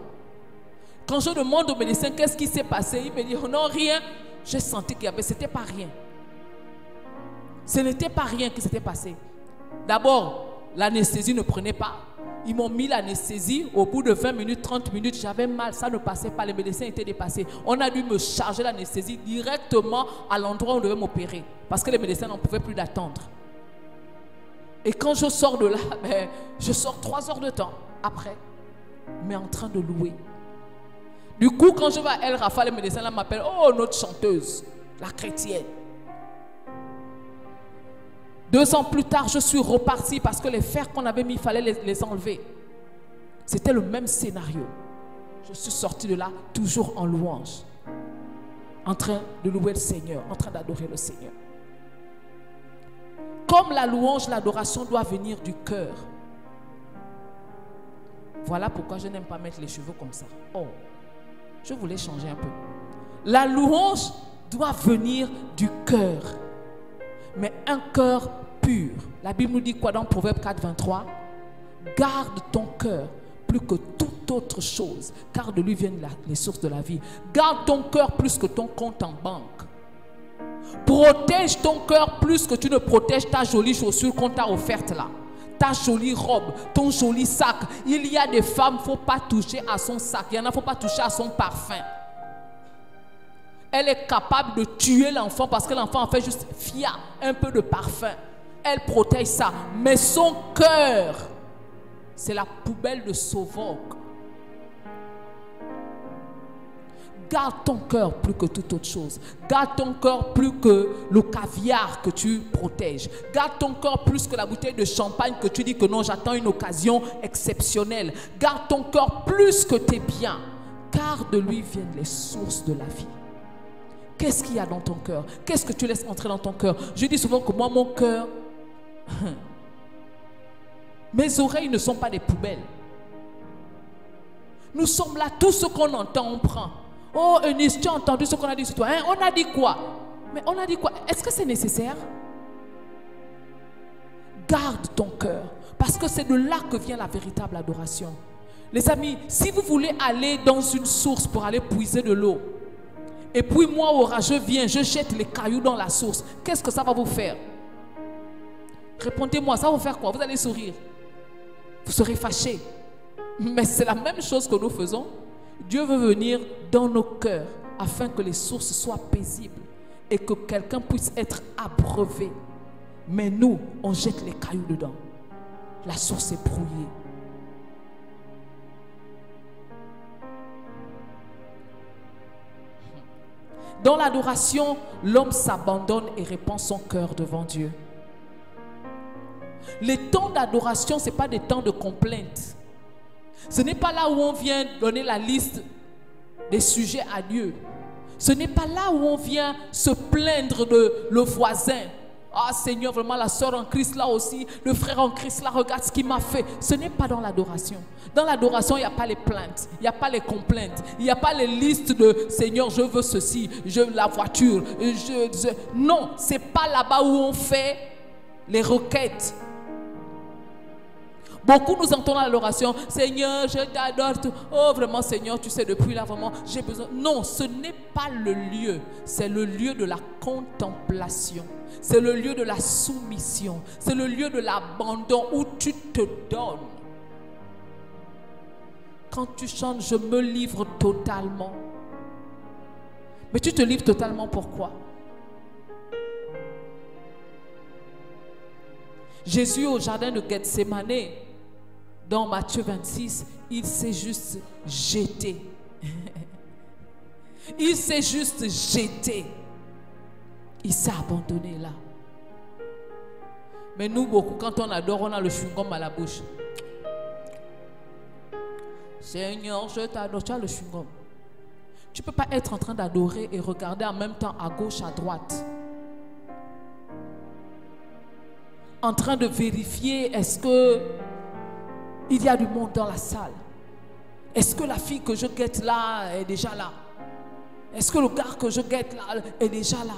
Quand je demande au médecin qu'est-ce qui s'est passé, il me dit non, rien. J'ai senti qu'il y avait, c'était pas rien. Ce n'était pas rien qui s'était passé. D'abord, l'anesthésie ne prenait pas. Ils m'ont mis l'anesthésie. Au bout de 20 minutes, 30 minutes, j'avais mal. Ça ne passait pas. Les médecins étaient dépassés. On a dû me charger l'anesthésie directement à l'endroit où on devait m'opérer. Parce que les médecins n'en pouvaient plus d'attendre. Et quand je sors de là, je sors 3 heures de temps après. Mais en train de louer. Du coup, quand je vais à El Rafa, les médecins m'appellent, oh, notre chanteuse, la chrétienne. 2 ans plus tard, je suis reparti parce que les fers qu'on avait mis, il fallait les enlever. C'était le même scénario. Je suis sorti de là, toujours en louange. En train de louer le Seigneur, en train d'adorer le Seigneur. Comme la louange, l'adoration doit venir du cœur. Voilà pourquoi je n'aime pas mettre les cheveux comme ça. Oh, je voulais changer un peu. La louange doit venir du cœur. Mais un cœur pur. La Bible nous dit quoi dans Proverbe 4, 23? Garde ton cœur plus que toute autre chose, car de lui viennent les sources de la vie. Garde ton cœur plus que ton compte en banque. Protège ton cœur plus que tu ne protèges ta jolie chaussure qu'on t'a offerte là. Ta jolie robe, ton joli sac. Il y a des femmes, il ne faut pas toucher à son sac. Il y en a, il ne faut pas toucher à son parfum. Elle est capable de tuer l'enfant parce que l'enfant en fait juste fia, un peu de parfum. Elle protège ça. Mais son cœur, c'est la poubelle de Sauveur. Garde ton cœur plus que toute autre chose. Garde ton cœur plus que le caviar que tu protèges. Garde ton cœur plus que la bouteille de champagne que tu dis que non, j'attends une occasion exceptionnelle. Garde ton cœur plus que tes biens, car de lui viennent les sources de la vie. Qu'est-ce qu'il y a dans ton cœur? Qu'est-ce que tu laisses entrer dans ton cœur? Je dis souvent que moi, mon cœur, mes oreilles ne sont pas des poubelles. Nous sommes là, tout ce qu'on entend, on prend. Oh, Eunice, tu as entendu ce qu'on a dit sur toi, hein? On a dit quoi? Mais on a dit quoi? Est-ce que c'est nécessaire? Garde ton cœur, parce que c'est de là que vient la véritable adoration. Les amis, si vous voulez aller dans une source pour aller puiser de l'eau, et puis moi, orageux, viens, je jette les cailloux dans la source, qu'est-ce que ça va vous faire? Répondez-moi, ça va vous faire quoi? Vous allez sourire. Vous serez fâché. Mais c'est la même chose que nous faisons. Dieu veut venir dans nos cœurs afin que les sources soient paisibles et que quelqu'un puisse être abreuvé. Mais nous, on jette les cailloux dedans. La source est brouillée. Dans l'adoration, l'homme s'abandonne et répand son cœur devant Dieu. Les temps d'adoration, ce n'est pas des temps de complainte. Ce n'est pas là où on vient donner la liste des sujets à Dieu. Ce n'est pas là où on vient se plaindre de le voisin. Ah Seigneur, vraiment la soeur en Christ là aussi, le frère en Christ là, regarde ce qu'il m'a fait. Ce n'est pas dans l'adoration. Dans l'adoration, il n'y a pas les plaintes, il n'y a pas les complaintes, il n'y a pas les listes de Seigneur, je veux ceci, je veux la voiture. Non, ce n'est pas là-bas où on fait les requêtes. Beaucoup nous entendons à l'adoration, Seigneur, je t'adore. Oh, vraiment, Seigneur, tu sais, depuis là, vraiment, j'ai besoin. Non, ce n'est pas le lieu. C'est le lieu de la contemplation. C'est le lieu de la soumission. C'est le lieu de l'abandon où tu te donnes. Quand tu chantes, je me livre totalement. Mais tu te livres totalement pourquoi? Jésus au jardin de Gethsémane, dans Matthieu 26, il s'est juste jeté. Il s'est juste jeté. Il s'est abandonné là. Mais nous, beaucoup, quand on adore, on a le chewing-gum à la bouche. Seigneur, je t'adore. Tu as le chewing-gum. Tu ne peux pas être en train d'adorer et regarder en même temps à gauche, à droite. En train de vérifier, est-ce que il y a du monde dans la salle? Est-ce que la fille que je guette là est déjà là? Est-ce que le gars que je guette là est déjà là?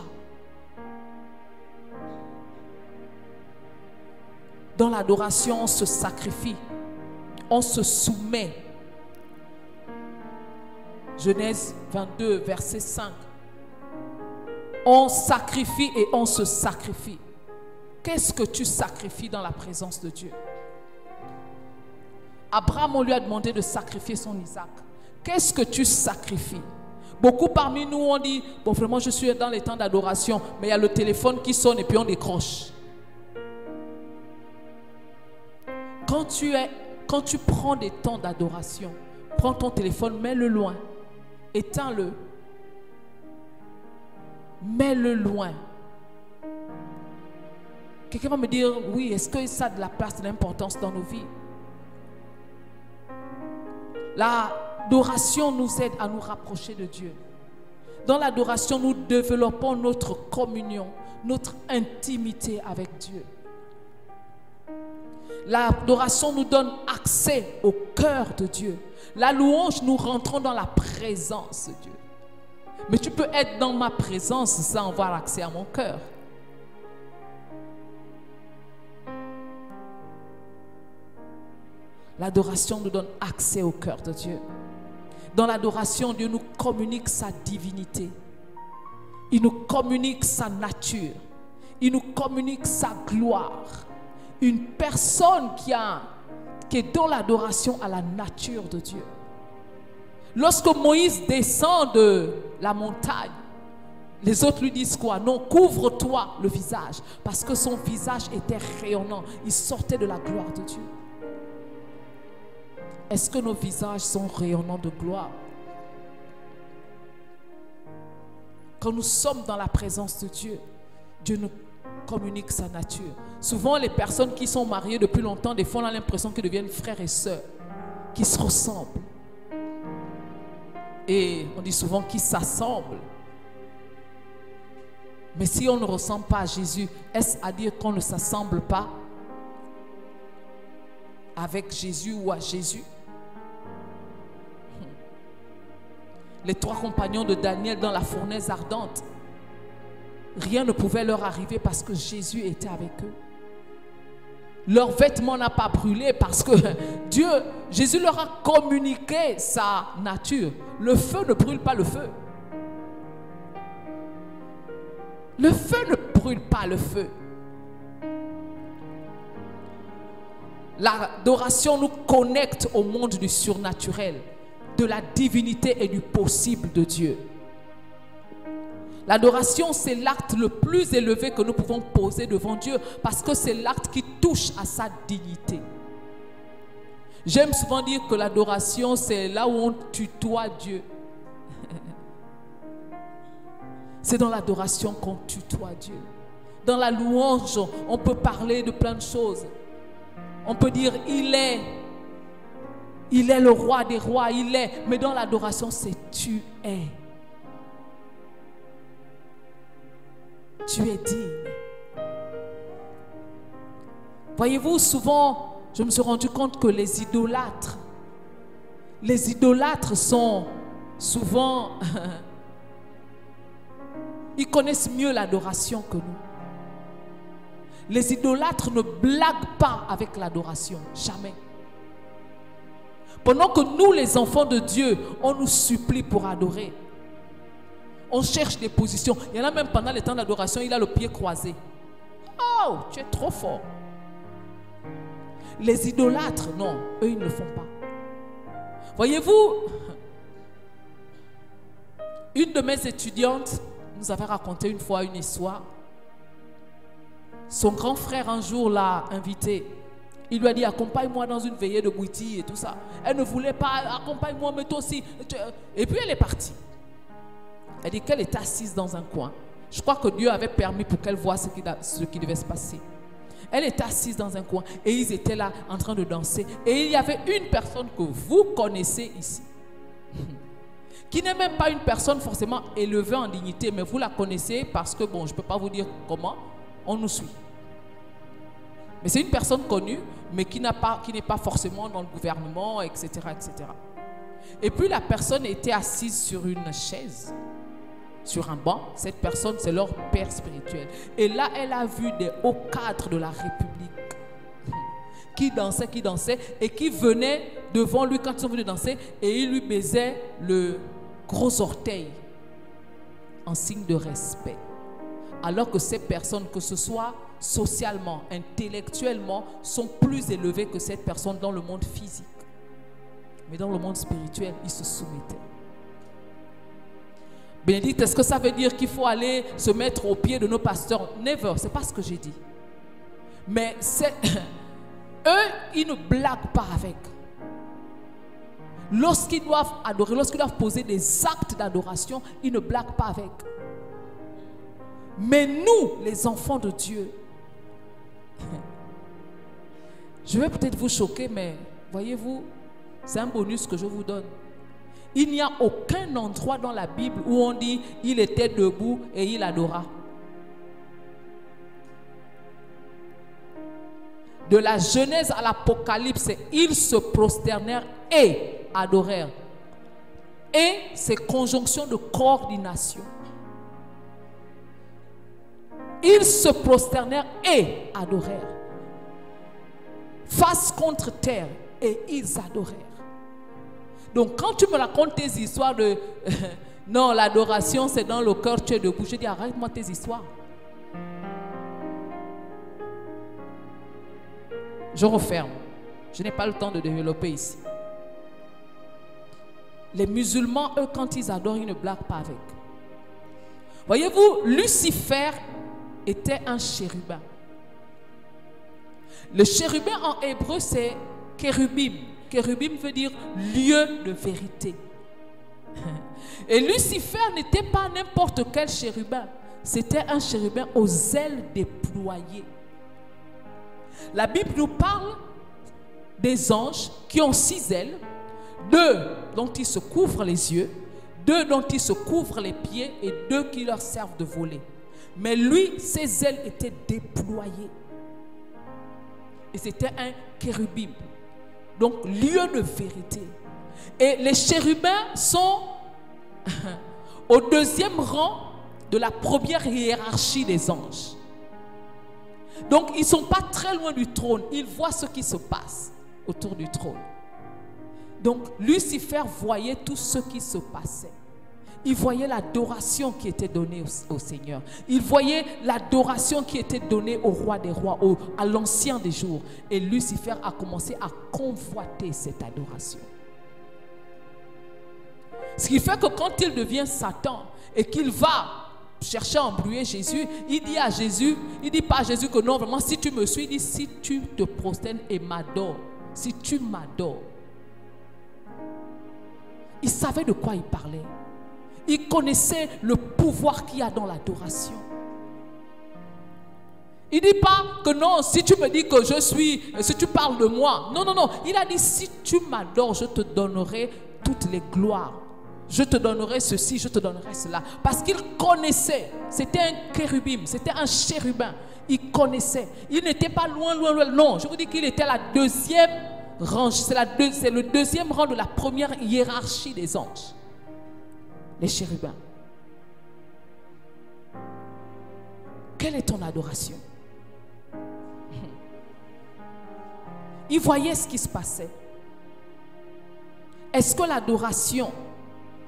Dans l'adoration, on se sacrifie, on se soumet. Genèse 22, verset 5. On sacrifie et on se sacrifie. Qu'est-ce que tu sacrifies dans la présence de Dieu? Abraham, on lui a demandé de sacrifier son Isaac. Qu'est-ce que tu sacrifies? Beaucoup parmi nous ont dit, bon vraiment je suis dans les temps d'adoration, mais il y a le téléphone qui sonne et puis on décroche. Quand tu prends des temps d'adoration, prends ton téléphone, mets-le loin, éteins-le, mets-le loin. Quelqu'un va me dire, oui, est-ce que ça a de la place, de l'importance dans nos vies? L'adoration nous aide à nous rapprocher de Dieu. Dans l'adoration, nous développons notre communion, notre intimité avec Dieu. L'adoration nous donne accès au cœur de Dieu. La louange, nous rentrons dans la présence de Dieu. Mais tu peux être dans ma présence sans avoir accès à mon cœur. L'adoration nous donne accès au cœur de Dieu. Dans l'adoration, Dieu nous communique sa divinité. Il nous communique sa nature. Il nous communique sa gloire. Une personne qui est dans l'adoration à la nature de Dieu. Lorsque Moïse descend de la montagne, les autres lui disent quoi? Non, couvre-toi le visage. Parce que son visage était rayonnant. Il sortait de la gloire de Dieu. Est-ce que nos visages sont rayonnants de gloire? Quand nous sommes dans la présence de Dieu, Dieu nous communique sa nature. Souvent, les personnes qui sont mariées depuis longtemps, des fois, on a l'impression qu'ils deviennent frères et sœurs, qui se ressemblent. Et on dit souvent qu'ils s'assemblent. Mais si on ne ressemble pas à Jésus, est-ce à dire qu'on ne s'assemble pas avec Jésus ou à Jésus? Les 3 compagnons de Daniel dans la fournaise ardente, rien ne pouvait leur arriver parce que Jésus était avec eux. Leur vêtement n'a pas brûlé parce que Jésus leur a communiqué sa nature. Le feu ne brûle pas le feu. Le feu ne brûle pas le feu. L'adoration nous connecte au monde du surnaturel, de la divinité et du possible de Dieu. L'adoration, c'est l'acte le plus élevé que nous pouvons poser devant Dieu parce que c'est l'acte qui touche à sa dignité. J'aime souvent dire que l'adoration, c'est là où on tutoie Dieu. C'est dans l'adoration qu'on tutoie Dieu. Dans la louange, on peut parler de plein de choses. On peut dire, il est le roi des rois, il est. Mais dans l'adoration, c'est tu es. Tu es digne. Voyez-vous, souvent, je me suis rendu compte que les idolâtres sont souvent, ils connaissent mieux l'adoration que nous. Les idolâtres ne blaguent pas avec l'adoration, jamais. Pendant que nous, les enfants de Dieu, on nous supplie pour adorer. On cherche des positions. Il y en a même pendant les temps d'adoration, il a le pied croisé. Oh, tu es trop fort. Les idolâtres, non, eux, ils ne le font pas. Voyez-vous, une de mes étudiantes nous avait raconté une fois une histoire. Son grand frère un jour l'a invitée. Il lui a dit, accompagne-moi dans une veillée de Bouiti et tout ça. Elle ne voulait pas, accompagne-moi, mais toi aussi. Et puis elle est partie. Elle dit qu'elle était assise dans un coin. Je crois que Dieu avait permis pour qu'elle voie ce qui devait se passer. Elle était assise dans un coin et ils étaient là en train de danser. Et il y avait une personne que vous connaissez ici, qui n'est même pas une personne forcément élevée en dignité, mais vous la connaissez parce que, bon, je ne peux pas vous dire comment, on nous suit. Mais c'est une personne connue, mais qui n'est pas forcément dans le gouvernement, etc., etc. Et puis la personne était assise sur une chaise, sur un banc. Cette personne, c'est leur père spirituel. Et là, elle a vu des hauts cadres de la République qui dansaient, et qui venaient devant lui quand ils sont venus danser, et ils lui baisaient le gros orteil en signe de respect. Alors que ces personnes, que ce soit socialement, intellectuellement, sont plus élevées que cette personne dans le monde physique. Mais dans le monde spirituel, ils se soumettaient. Bénédicte, est-ce que ça veut dire qu'il faut aller se mettre aux pieds de nos pasteurs? Never, ce n'est pas ce que j'ai dit. Mais eux, ils ne blaguent pas avec. Lorsqu'ils doivent adorer, lorsqu'ils doivent poser des actes d'adoration, ils ne blaguent pas avec. Mais nous, les enfants de Dieu, je vais peut-être vous choquer, mais voyez-vous, c'est un bonus que je vous donne. Il n'y a aucun endroit dans la Bible où on dit « il était debout et il adora ». De la Genèse à l'Apocalypse, ils se prosternèrent et adorèrent. Et c'est conjonction de coordination. Ils se prosternèrent et adorèrent. Face contre terre, et ils adorèrent. Donc quand tu me racontes tes histoires de non, l'adoration c'est dans le cœur, tu es debout, je dis arrête-moi tes histoires. Je referme. Je n'ai pas le temps de développer ici. Les musulmans, eux, quand ils adorent, ils ne blaguent pas avec. Voyez-vous, Lucifer était un chérubin. Le chérubin en hébreu, c'est kérubim. Kérubim veut dire lieu de vérité. Et Lucifer n'était pas n'importe quel chérubin. C'était un chérubin aux ailes déployées. La Bible nous parle des anges qui ont 6 ailes, 2 dont ils se couvrent les yeux, 2 dont ils se couvrent les pieds et 2 qui leur servent de voler. Mais lui, ses ailes étaient déployées. Et c'était un kérubim. Donc, lieu de vérité. Et les chérubins sont au 2e rang de la première hiérarchie des anges. Donc, ils ne sont pas très loin du trône. Ils voient ce qui se passe autour du trône. Donc, Lucifer voyait tout ce qui se passait. Il voyait l'adoration qui était donnée au Seigneur. Il voyait l'adoration qui était donnée au roi des rois, à l'ancien des jours. Et Lucifer a commencé à convoiter cette adoration. Ce qui fait que quand il devient Satan et qu'il va chercher à embrouiller Jésus. Il dit à Jésus, il dit pas à Jésus que non, vraiment, si tu me suis, il dit si tu te prosternes et m'adores, si tu m'adores. Il savait de quoi il parlait. Il connaissait le pouvoir qu'il y a dans l'adoration. Il ne dit pas que non, si tu me dis que je suis, si tu parles de moi. Non, non, non. Il a dit, si tu m'adores, je te donnerai toutes les gloires. Je te donnerai ceci, je te donnerai cela. Parce qu'il connaissait. C'était un chérubim, c'était un chérubin. Il connaissait. Il n'était pas loin, loin, loin. Non, je vous dis qu'il était la deuxième rang. C'est le deuxième rang de la première hiérarchie des anges. Les chérubins. Quelle est ton adoration? Il voyait ce qui se passait. Est-ce que l'adoration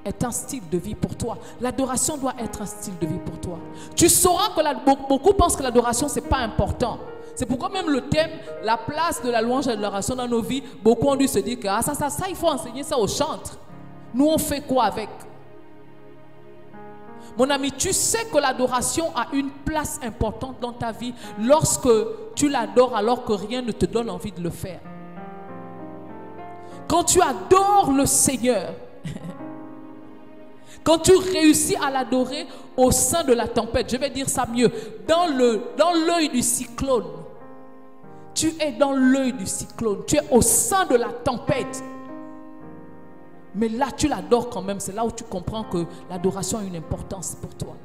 est un style de vie pour toi? L'adoration doit être un style de vie pour toi. Tu sauras que beaucoup pensent que l'adoration, ce n'est pas important. C'est pourquoi même le thème, la place de la louange et de l'adoration dans nos vies, beaucoup ont dû se dire que ah, ça, il faut enseigner ça aux chantres. Nous, on fait quoi avec? Mon ami, tu sais que l'adoration a une place importante dans ta vie lorsque tu l'adores alors que rien ne te donne envie de le faire. Quand tu adores le Seigneur, quand tu réussis à l'adorer au sein de la tempête, je vais dire ça mieux, dans l'œil du cyclone, tu es dans l'œil du cyclone, tu es au sein de la tempête. Mais là, tu l'adores quand même. C'est là où tu comprends que l'adoration a une importance pour toi.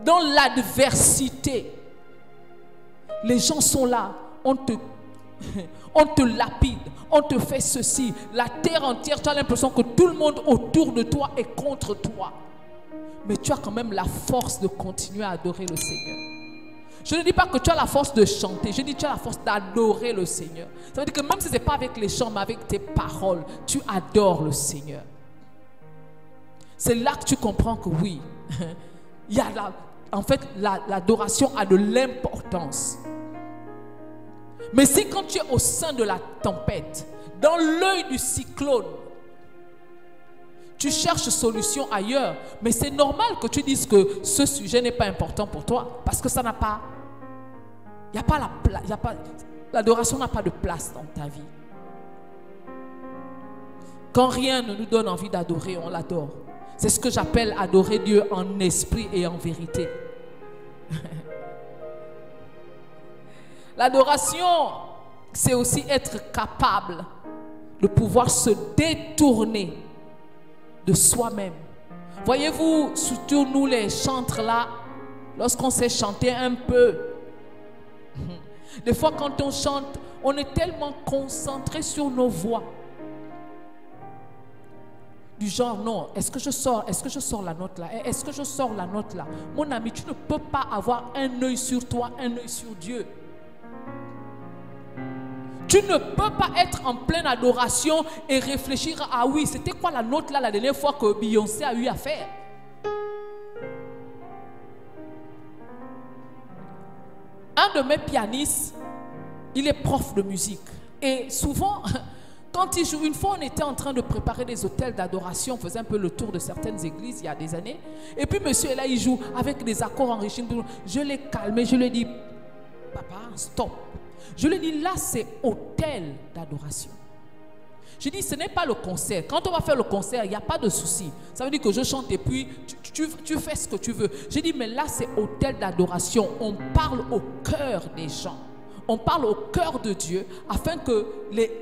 Dans l'adversité, les gens sont là. On te lapide. On te fait ceci. La terre entière, tu as l'impression que tout le monde autour de toi est contre toi. Mais tu as quand même la force de continuer à adorer le Seigneur. Je ne dis pas que tu as la force de chanter. Je dis que tu as la force d'adorer le Seigneur. Ça veut dire que même si ce n'est pas avec les chants, mais avec tes paroles, tu adores le Seigneur. C'est là que tu comprends que oui, il y a en fait, l'adoration a de l'importance. Mais si quand tu es au sein de la tempête, dans l'œil du cyclone, tu cherches solution ailleurs, mais c'est normal que tu dises que ce sujet n'est pas important pour toi, parce que ça n'a pas... L'adoration n'a pas de place dans ta vie. Quand rien ne nous donne envie d'adorer, on l'adore. C'est ce que j'appelle adorer Dieu en esprit et en vérité. L'adoration, c'est aussi être capable de pouvoir se détourner de soi-même. Voyez-vous, surtout nous les chantres là, lorsqu'on sait chanter un peu, des fois quand on chante, on est tellement concentré sur nos voix. Du genre, non, est-ce que je sors la note là? Est-ce que je sors la note là? Mon ami, tu ne peux pas avoir un œil sur toi, un œil sur Dieu. Tu ne peux pas être en pleine adoration et réfléchir, ah oui, c'était quoi la note là la dernière fois que Beyoncé a eu à faire? Un de mes pianistes, il est prof de musique. Et souvent, quand il joue, une fois on était en train de préparer des hôtels d'adoration, on faisait un peu le tour de certaines églises il y a des années. Et puis monsieur est là, il joue avec des accords enrichis. Je l'ai calmé, je lui ai dit, papa, stop. Je lui ai dit, là c'est hôtel d'adoration. Je dis, ce n'est pas le concert. Quand on va faire le concert, il n'y a pas de souci. Ça veut dire que je chante et puis tu fais ce que tu veux. J'ai dit, mais là c'est hôtel d'adoration. On parle au cœur des gens. On parle au cœur de Dieu afin que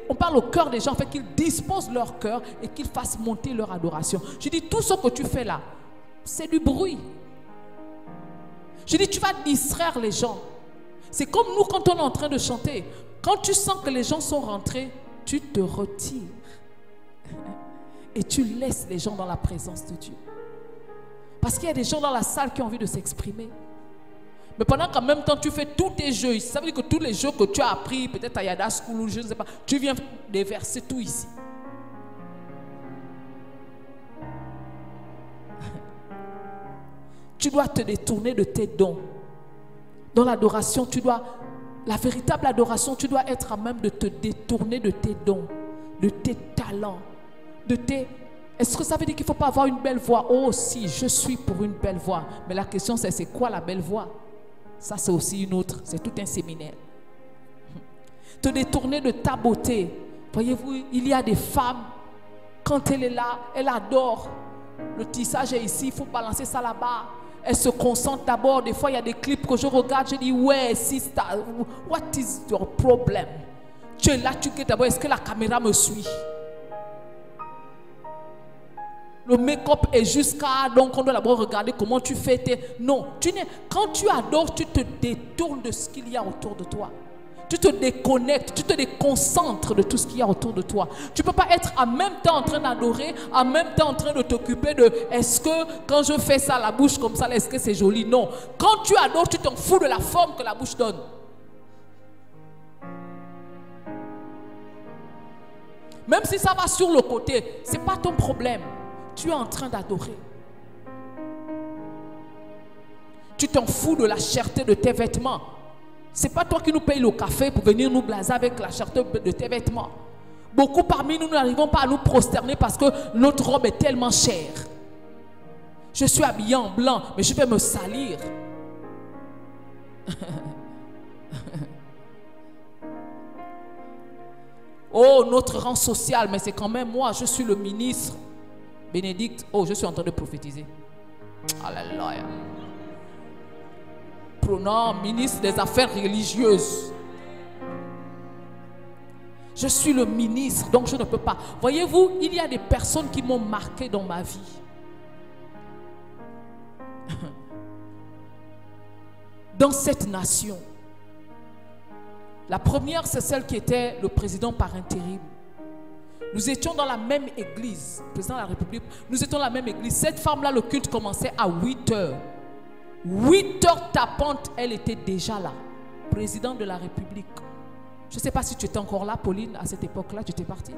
on parle au cœur des gens afin qu'ils disposent leur cœur et qu'ils fassent monter leur adoration. Je dis, tout ce que tu fais là, c'est du bruit. Je dis, tu vas distraire les gens. C'est comme nous quand on est en train de chanter. Quand tu sens que les gens sont rentrés, tu te retires et tu laisses les gens dans la présence de Dieu. Parce qu'il y a des gens dans la salle qui ont envie de s'exprimer. Mais pendant qu'en même temps tu fais tous tes jeux, ça veut dire que tous les jeux que tu as appris, peut-être à Yada School ou je ne sais pas, tu viens déverser tout ici. Tu dois te détourner de tes dons. Dans l'adoration, la véritable adoration, tu dois être à même de te détourner de tes dons, de tes talents, de tes Est-ce que ça veut dire qu'il ne faut pas avoir une belle voix? Oh si, je suis pour une belle voix. Mais la question c'est quoi la belle voix? Ça c'est aussi une autre, c'est tout un séminaire. Te détourner de ta beauté. Voyez-vous, il y a des femmes, quand elle est là, elle adore. Le tissage est ici, il faut balancer ça là-bas. Elle se concentre d'abord. Des fois, il y a des clips que je regarde, je dis, ouais, sister, what is your problem? Tu es là, tu guettes d'abord, est-ce que la caméra me suit? Le make-up est jusqu'à... Donc, on doit d'abord regarder comment tu fais tes... Non, quand tu adores, tu te détournes de ce qu'il y a autour de toi. Tu te déconnectes, tu te déconcentres de tout ce qu'il y a autour de toi. Tu ne peux pas être en même temps en train d'adorer, en même temps en train de t'occuper de est-ce que quand je fais ça, la bouche comme ça, est-ce que c'est joli? Non. Quand tu adores, tu t'en fous de la forme que la bouche donne. Même si ça va sur le côté, ce n'est pas ton problème. Tu es en train d'adorer. Tu t'en fous de la cherté de tes vêtements. Ce n'est pas toi qui nous payes le café pour venir nous blaser avec la cherté de tes vêtements. Beaucoup parmi nous n'arrivons pas à nous prosterner parce que notre robe est tellement chère. Je suis habillée en blanc, mais je vais me salir. Oh, notre rang social, mais c'est quand même moi, je suis le ministre. Bénédicte, oh, je suis en train de prophétiser. Alléluia. Pronom, ministre des Affaires religieuses. Je suis le ministre, donc je ne peux pas. Voyez-vous, il y a des personnes qui m'ont marqué dans ma vie. Dans cette nation. La première, c'est celle qui était le président par intérim. Nous étions dans la même église, président de la République. Nous étions dans la même église. Cette femme-là, le culte commençait à 8 heures. 8 heures tapantes, elle était déjà là. Président de la République. Je ne sais pas si tu étais encore là, Pauline, à cette époque-là, tu étais partie.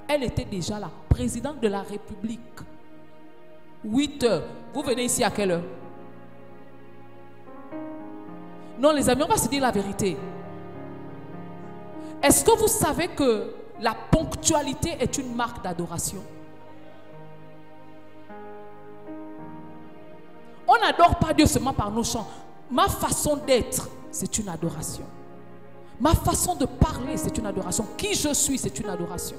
Elle était déjà là. Présidente de la République. 8 heures. Vous venez ici à quelle heure? Non, les amis, on va se dire la vérité. Est-ce que vous savez que la ponctualité est une marque d'adoration? On n'adore pas Dieu seulement par nos chants. Ma façon d'être, c'est une adoration. Ma façon de parler, c'est une adoration. Qui je suis, c'est une adoration.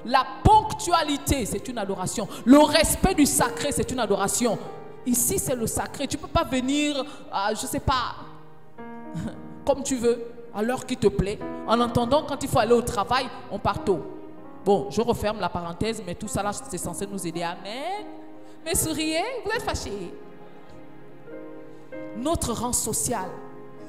La ponctualité, c'est une adoration. Le respect du sacré, c'est une adoration. Ici, c'est le sacré. Tu ne peux pas venir, je ne sais pas, comme tu veux, à l'heure qui te plaît. En entendant, quand il faut aller au travail, on part tôt. Bon, je referme la parenthèse, mais tout ça là, c'est censé nous aider. Amen. Mais souriez, vous êtes fâchés. Notre rang social.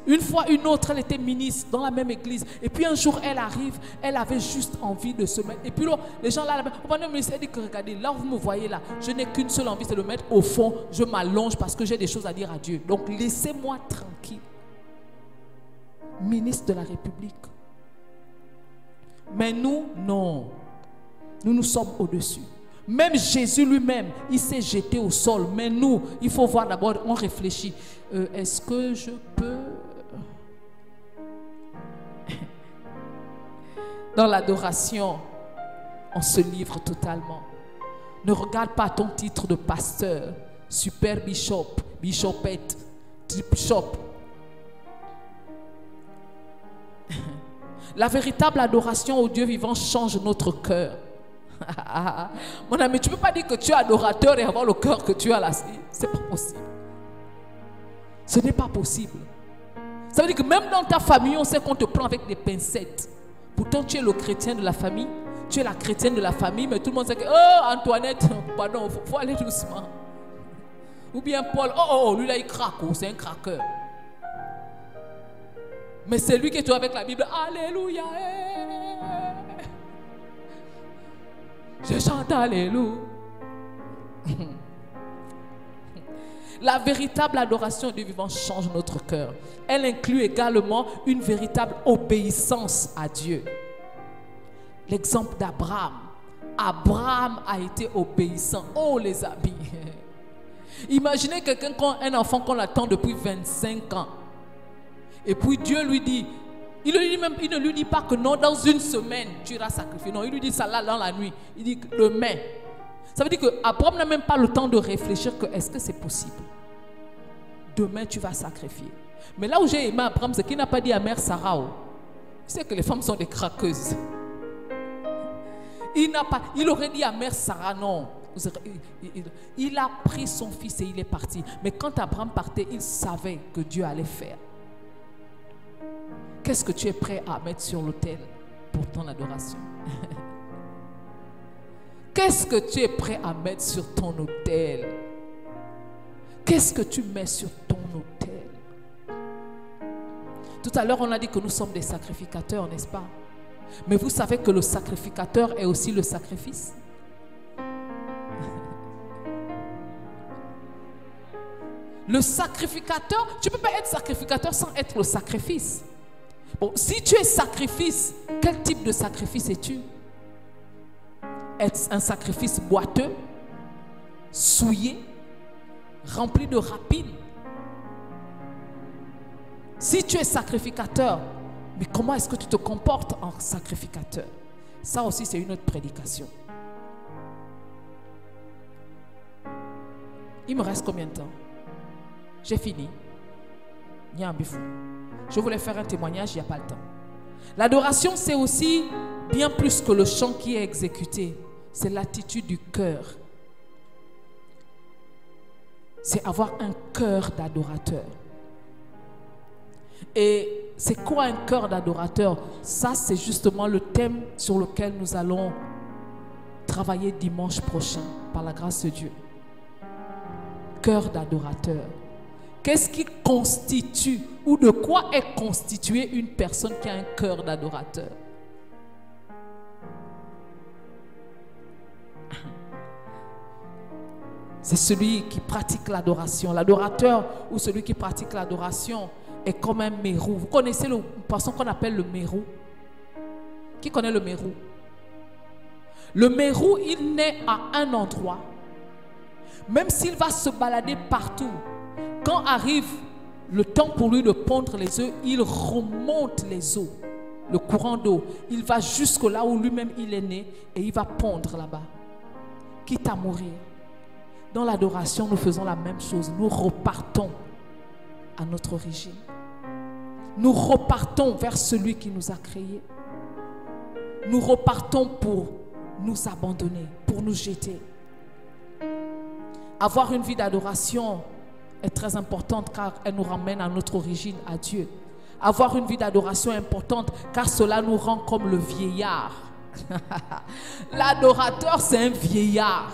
Une fois, une autre, elle était ministre dans la même église. Et puis un jour, elle arrive, elle avait juste envie de se mettre. Et puis là, les gens là, elle dit que regardez, là où vous me voyez là, je n'ai qu'une seule envie, c'est de me mettre au fond. Je m'allonge parce que j'ai des choses à dire à Dieu. Donc laissez-moi tranquille. Ministre de la République. Mais nous, non. Nous sommes au-dessus. Même Jésus lui-même, il s'est jeté au sol. Mais nous, il faut voir d'abord, on réfléchit. Est-ce que je peux... Dans l'adoration, on se livre totalement. Ne regarde pas ton titre de pasteur, super bishop, bishopette, bishop. La véritable adoration au Dieu vivant change notre cœur. Mon ami, tu ne peux pas dire que tu es adorateur et avoir le cœur que tu as là. Ce n'est pas possible. Ce n'est pas possible. Ça veut dire que même dans ta famille, on sait qu'on te prend avec des pincettes. Pourtant, tu es le chrétien de la famille. Tu es la chrétienne de la famille, mais tout le monde sait que, oh, Antoinette, pardon, faut aller doucement. Ou bien Paul, oh, lui là, il craque, c'est un craqueur. Mais c'est lui qui est avec la Bible. Alléluia. Je chante Alléluia. La véritable adoration du vivant change notre cœur. Elle inclut également une véritable obéissance à Dieu. L'exemple d'Abraham. Abraham a été obéissant. Oh les amis. Imaginez quelqu'un, un enfant qu'on attend depuis 25 ans. Et puis Dieu lui dit, il ne lui dit pas que non, dans une semaine, tu iras sacrifier. Non, il lui dit ça là dans la nuit. Il dit demain. Ça veut dire qu'Abraham n'a même pas le temps de réfléchir que est-ce que c'est possible. Demain, tu vas sacrifier. Mais là où j'ai aimé Abraham, c'est qu'il n'a pas dit à mère Sarah. Tu sais que les femmes sont des craqueuses. Il aurait dit à mère Sarah, non. Il a pris son fils et il est parti. Mais quand Abraham partait, il savait que Dieu allait faire. Qu'est-ce que tu es prêt à mettre sur l'autel pour ton adoration? Qu'est-ce que tu es prêt à mettre sur ton autel? Qu'est-ce que tu mets sur ton autel? Tout à l'heure, on a dit que nous sommes des sacrificateurs, n'est-ce pas? Mais vous savez que le sacrificateur est aussi le sacrifice. Le sacrificateur, tu ne peux pas être sacrificateur sans être le sacrifice. Bon, si tu es sacrifice, quel type de sacrifice es-tu? Est-ce un sacrifice boiteux, souillé, rempli de rapines? Si tu es sacrificateur, mais comment est-ce que tu te comportes en sacrificateur? Ça aussi, c'est une autre prédication. Il me reste combien de temps? J'ai fini. Je voulais faire un témoignage, il n'y a pas le temps. L'adoration, c'est aussi bien plus que le chant qui est exécuté. C'est l'attitude du cœur. C'est avoir un cœur d'adorateur. Et c'est quoi un cœur d'adorateur? Ça, c'est justement le thème sur lequel nous allons travailler dimanche prochain, par la grâce de Dieu. Cœur d'adorateur. Qu'est-ce qui constitue ou de quoi est constituée une personne qui a un cœur d'adorateur? C'est celui qui pratique l'adoration. L'adorateur ou celui qui pratique l'adoration est comme un mérou. Vous connaissez le poisson qu'on appelle le mérou? Qui connaît le mérou? Le mérou, il naît à un endroit. Même s'il va se balader partout, quand arrive le temps pour lui de pondre les œufs, il remonte les eaux, le courant d'eau. Il va jusque là où lui-même il est né et il va pondre là-bas, quitte à mourir. Dans l'adoration, nous faisons la même chose. Nous repartons à notre origine. Nous repartons vers celui qui nous a créés. Nous repartons pour nous abandonner, pour nous jeter. Avoir une vie d'adoration est très importante car elle nous ramène à notre origine, à Dieu. Avoir une vie d'adoration est importante car cela nous rend comme le vieillard. L'adorateur, c'est un vieillard.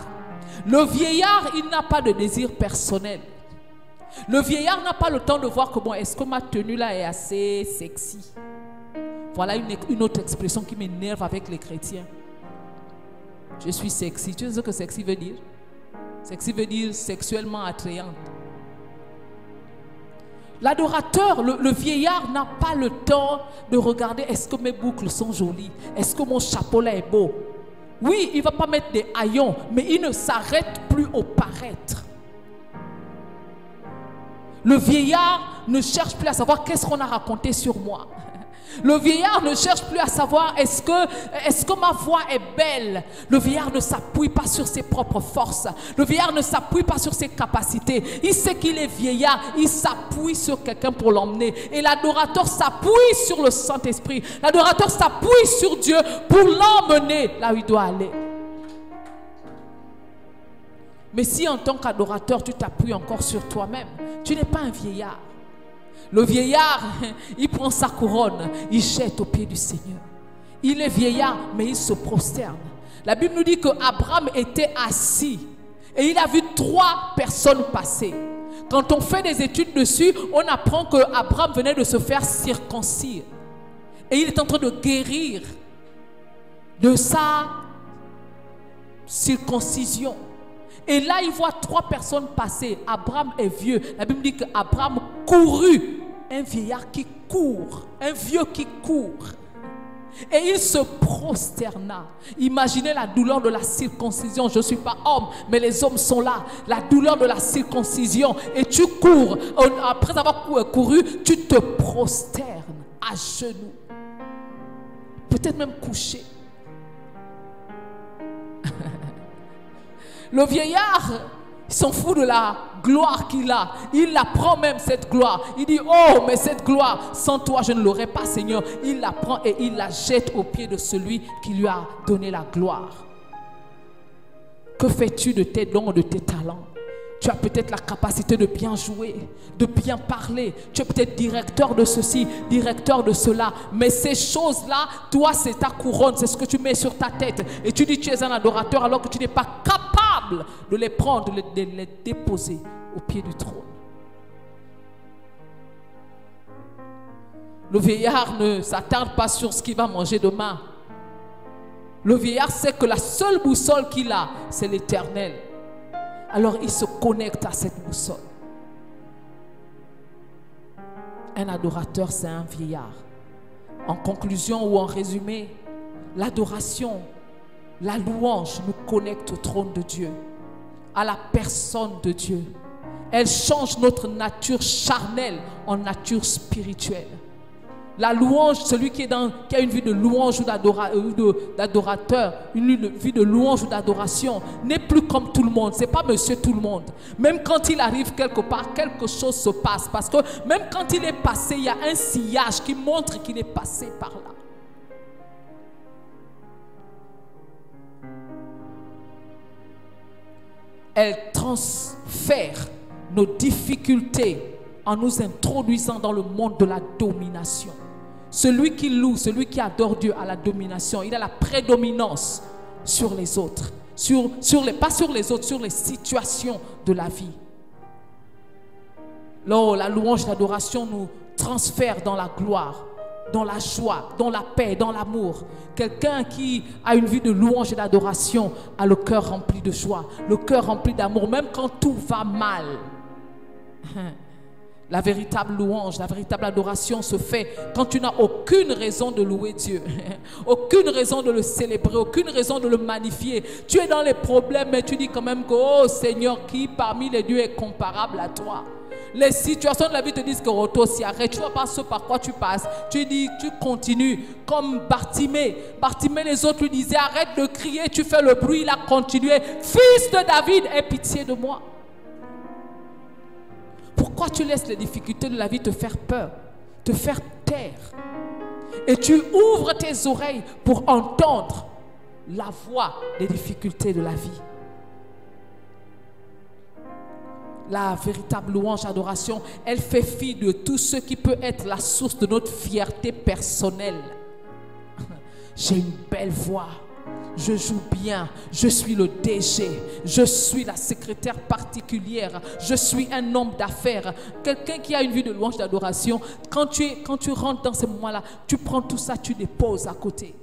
Le vieillard, il n'a pas de désir personnel. Le vieillard n'a pas le temps de voir que bon, est-ce que ma tenue là est assez sexy? Voilà une autre expression qui m'énerve avec les chrétiens. Je suis sexy. Tu sais ce que sexy veut dire? Sexy veut dire sexuellement attrayante. L'adorateur, le vieillard n'a pas le temps de regarder est-ce que mes boucles sont jolies, est-ce que mon chapeau là est beau. Oui, il ne va pas mettre des haillons, mais il ne s'arrête plus au paraître. Le vieillard ne cherche plus à savoir qu'est-ce qu'on a raconté sur moi. Le vieillard ne cherche plus à savoir est-ce que ma voix est belle. Le vieillard ne s'appuie pas sur ses propres forces. Le vieillard ne s'appuie pas sur ses capacités. Il sait qu'il est vieillard. Il s'appuie sur quelqu'un pour l'emmener. Et l'adorateur s'appuie sur le Saint-Esprit. L'adorateur s'appuie sur Dieu pour l'emmener là où il doit aller. Mais si en tant qu'adorateur, tu t'appuies encore sur toi-même, tu n'es pas un vieillard. Le vieillard, il prend sa couronne, il jette aux pieds du Seigneur. Il est vieillard, mais il se prosterne. La Bible nous dit qu'Abraham était assis et il a vu 3 personnes passer. Quand on fait des études dessus, on apprend qu'Abraham venait de se faire circoncire. Et il est en train de guérir de sa circoncision. Et là, il voit 3 personnes passer. Abraham est vieux. La Bible dit qu'Abraham courut. Un vieillard qui court. Un vieux qui court. Et il se prosterna. Imaginez la douleur de la circoncision. Je ne suis pas homme, mais les hommes sont là. La douleur de la circoncision. Et tu cours. Après avoir couru, tu te prosternes à genoux. Peut-être même couché. Le vieillard, il s'en fout de la gloire qu'il a. Il la prend même, cette gloire. Il dit, oh, mais cette gloire, sans toi, je ne l'aurais pas, Seigneur. Il la prend et il la jette aux pieds de celui qui lui a donné la gloire. Que fais-tu de tes dons, de tes talents? Tu as peut-être la capacité de bien jouer, de bien parler. Tu es peut-être directeur de ceci, directeur de cela. Mais ces choses-là, toi, c'est ta couronne, c'est ce que tu mets sur ta tête. Et tu dis que tu es un adorateur alors que tu n'es pas capable de les prendre, de les déposer au pied du trône. Le vieillard ne s'attarde pas sur ce qu'il va manger demain. Le vieillard sait que la seule boussole qu'il a, c'est l'Éternel. Alors il se connecte à cette boussole. Un adorateur, c'est un vieillard. En conclusion ou en résumé, l'adoration, la louange nous connecte au trône de Dieu, à la personne de Dieu. Elle change notre nature charnelle en nature spirituelle. La louange, celui qui a une vie de louange ou d'adorateur, une vie de louange ou d'adoration, n'est plus comme tout le monde. Ce n'est pas monsieur tout le monde. Même quand il arrive quelque part, quelque chose se passe. Parce que même quand il est passé, il y a un sillage qui montre qu'il est passé par là. Elle transfère nos difficultés en nous introduisant dans le monde de la domination. Celui qui loue, celui qui adore Dieu a la domination. Il a la prédominance sur les autres. Pas sur les autres, sur les situations de la vie. Là, la louange, l'adoration nous transfère dans la gloire, dans la joie, dans la paix, dans l'amour. Quelqu'un qui a une vie de louange et d'adoration a le cœur rempli de joie, le cœur rempli d'amour, même quand tout va mal. La véritable louange, la véritable adoration se fait quand tu n'as aucune raison de louer Dieu, aucune raison de le célébrer, aucune raison de le magnifier. Tu es dans les problèmes, mais tu dis quand même que, oh Seigneur, qui parmi les dieux est comparable à toi? Les situations de la vie te disent que oh, toi aussi arrête, tu ne vois pas ce par quoi tu passes. Tu dis, tu continues comme Bartimée. Bartimée, les autres lui disaient, arrête de crier, tu fais le bruit. Il a continué, fils de David, aie pitié de moi. Pourquoi tu laisses les difficultés de la vie te faire peur, te faire taire? Et tu ouvres tes oreilles pour entendre la voix des difficultés de la vie. La véritable louange, adoration, elle fait fi de tout ce qui peut être la source de notre fierté personnelle. J'ai une belle voix. Je joue bien, je suis le DG, je suis la secrétaire particulière, je suis un homme d'affaires. Quelqu'un qui a une vie de louange, d'adoration, quand tu rentres dans ces moments-là, tu prends tout ça, tu déposes à côté.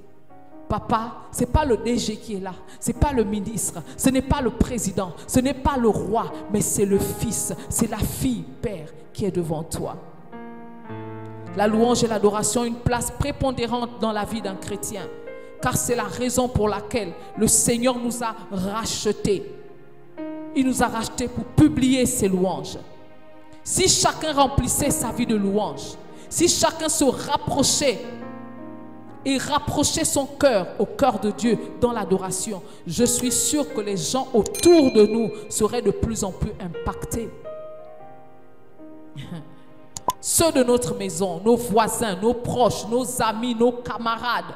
Papa, ce n'est pas le DG qui est là, ce n'est pas le ministre, ce n'est pas le président, ce n'est pas le roi, mais c'est le fils, c'est la fille, Père, qui est devant toi. La louange et l'adoration ont une place prépondérante dans la vie d'un chrétien. Car c'est la raison pour laquelle le Seigneur nous a rachetés. Il nous a rachetés pour publier ses louanges. Si chacun remplissait sa vie de louange, si chacun se rapprochait et rapprochait son cœur au cœur de Dieu dans l'adoration, je suis sûr que les gens autour de nous seraient de plus en plus impactés. Ceux de notre maison, nos voisins, nos proches, nos amis, nos camarades,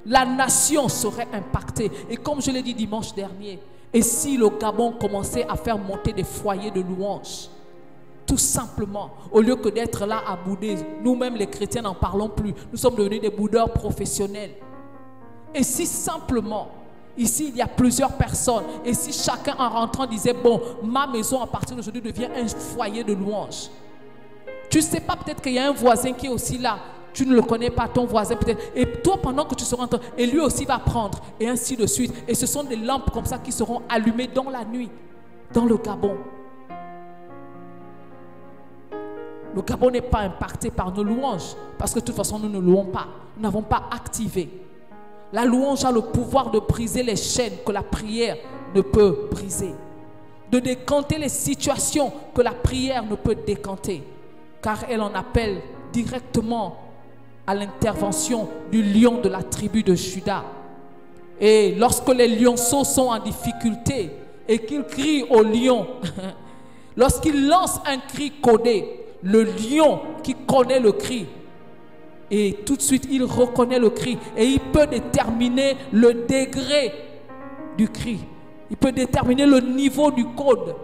la nation serait impactée. Et comme je l'ai dit dimanche dernier, et si le Gabon commençait à faire monter des foyers de louanges, tout simplement, au lieu que d'être là à bouder, nous-mêmes les chrétiens n'en parlons plus, nous sommes devenus des boudeurs professionnels. Et si simplement, ici il y a plusieurs personnes, et si chacun en rentrant disait, bon, ma maison à partir d'aujourd'hui devient un foyer de louanges. Tu ne sais pas, peut-être qu'il y a un voisin qui est aussi là. Tu ne le connais pas, ton voisin peut-être. Et toi, pendant que tu seras en train, et lui aussi va prendre, et ainsi de suite. Et ce sont des lampes comme ça qui seront allumées dans la nuit, dans le Gabon. Le Gabon n'est pas impacté par nos louanges, parce que de toute façon, nous ne louons pas. Nous n'avons pas activé. La louange a le pouvoir de briser les chaînes que la prière ne peut briser. De décanter les situations que la prière ne peut décanter. Car elle en appelle directement à l'intervention du lion de la tribu de Juda. Et lorsque les lionceaux sont en difficulté, et qu'il crie au lion, lorsqu'il lance un cri codé, le lion qui connaît le cri, et tout de suite il reconnaît le cri et il peut déterminer le degré du cri. Il peut déterminer le niveau du code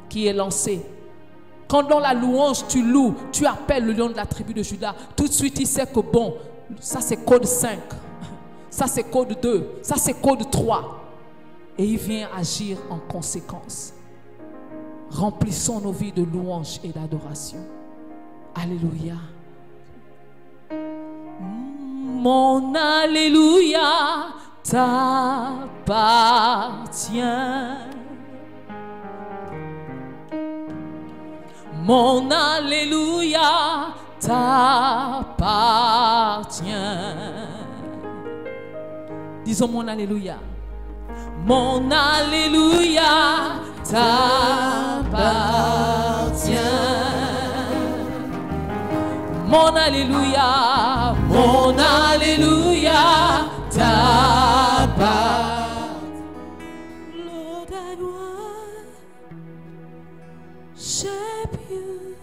qui est lancé. Quand dans la louange tu loues, tu appelles le lion de la tribu de Juda, tout de suite il sait que bon, ça c'est code 5, ça c'est code 2, ça c'est code 3. Et il vient agir en conséquence. Remplissons nos vies de louange et d'adoration. Alléluia. Mon alléluia t'appartient. Mon alléluia t'appartient. Disons mon alléluia. Mon alléluia t'appartient. Mon alléluia t'appartient. Lord, I worship you.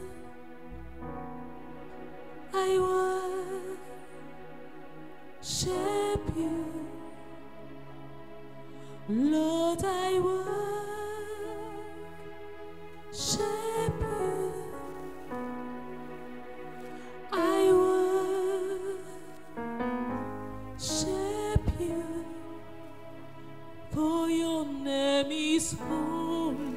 I worship you. Lord, I worship you. I worship you. For your name is holy.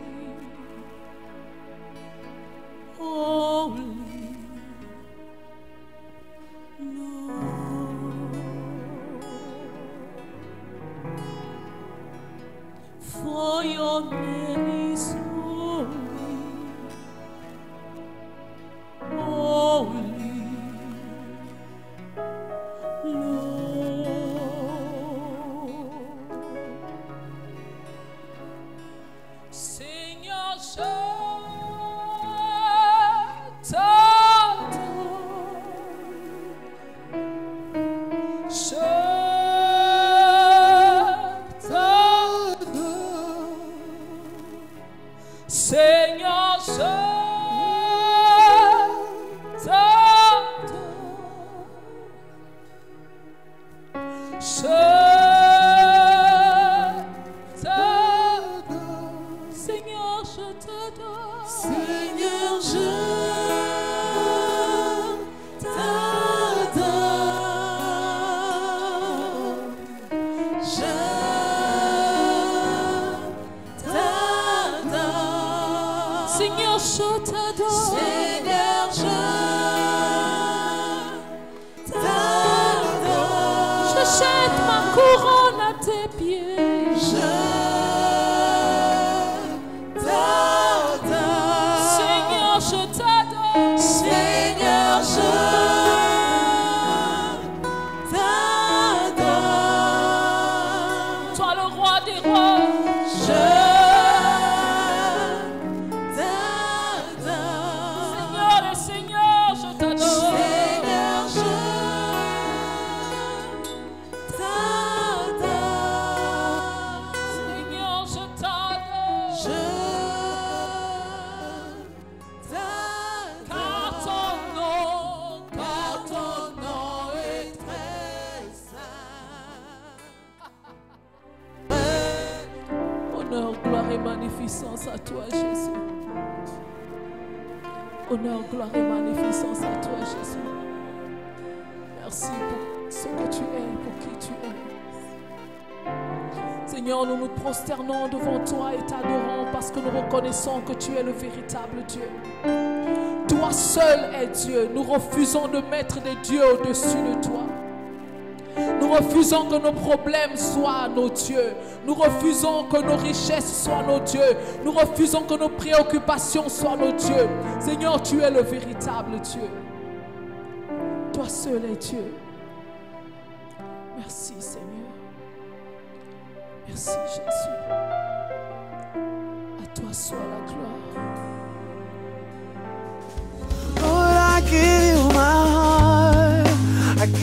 Holy. For your name is holy, holy, Lord. Seigneur, je t'adore. Seigneur, je t'adore. Seigneur, je t'adore. Seigneur, je Seigneur, je t'adore. Seigneur, je t'adore. Je jette ma couronne à tes pieds. Je t'adore. Seigneur, je t'adore. Seigneur, je t'adore. Toi le roi des rois. Honneur, gloire et magnificence à toi, Jésus. Honneur, gloire et magnificence à toi, Jésus. Merci pour ce que tu es, pour qui tu es. Seigneur, nous nous prosternons devant toi et t'adorons parce que nous reconnaissons que tu es le véritable Dieu. Toi seul es Dieu. Nous refusons de mettre des dieux au-dessus de toi. Nous refusons que nos problèmes soient nos dieux. Nous refusons que nos richesses soient nos dieux. Nous refusons que nos préoccupations soient nos dieux. Seigneur, tu es le véritable Dieu. Toi seul es Dieu. Merci, Seigneur. Merci, Jésus. À toi soit la gloire. Lord, I give you my heart.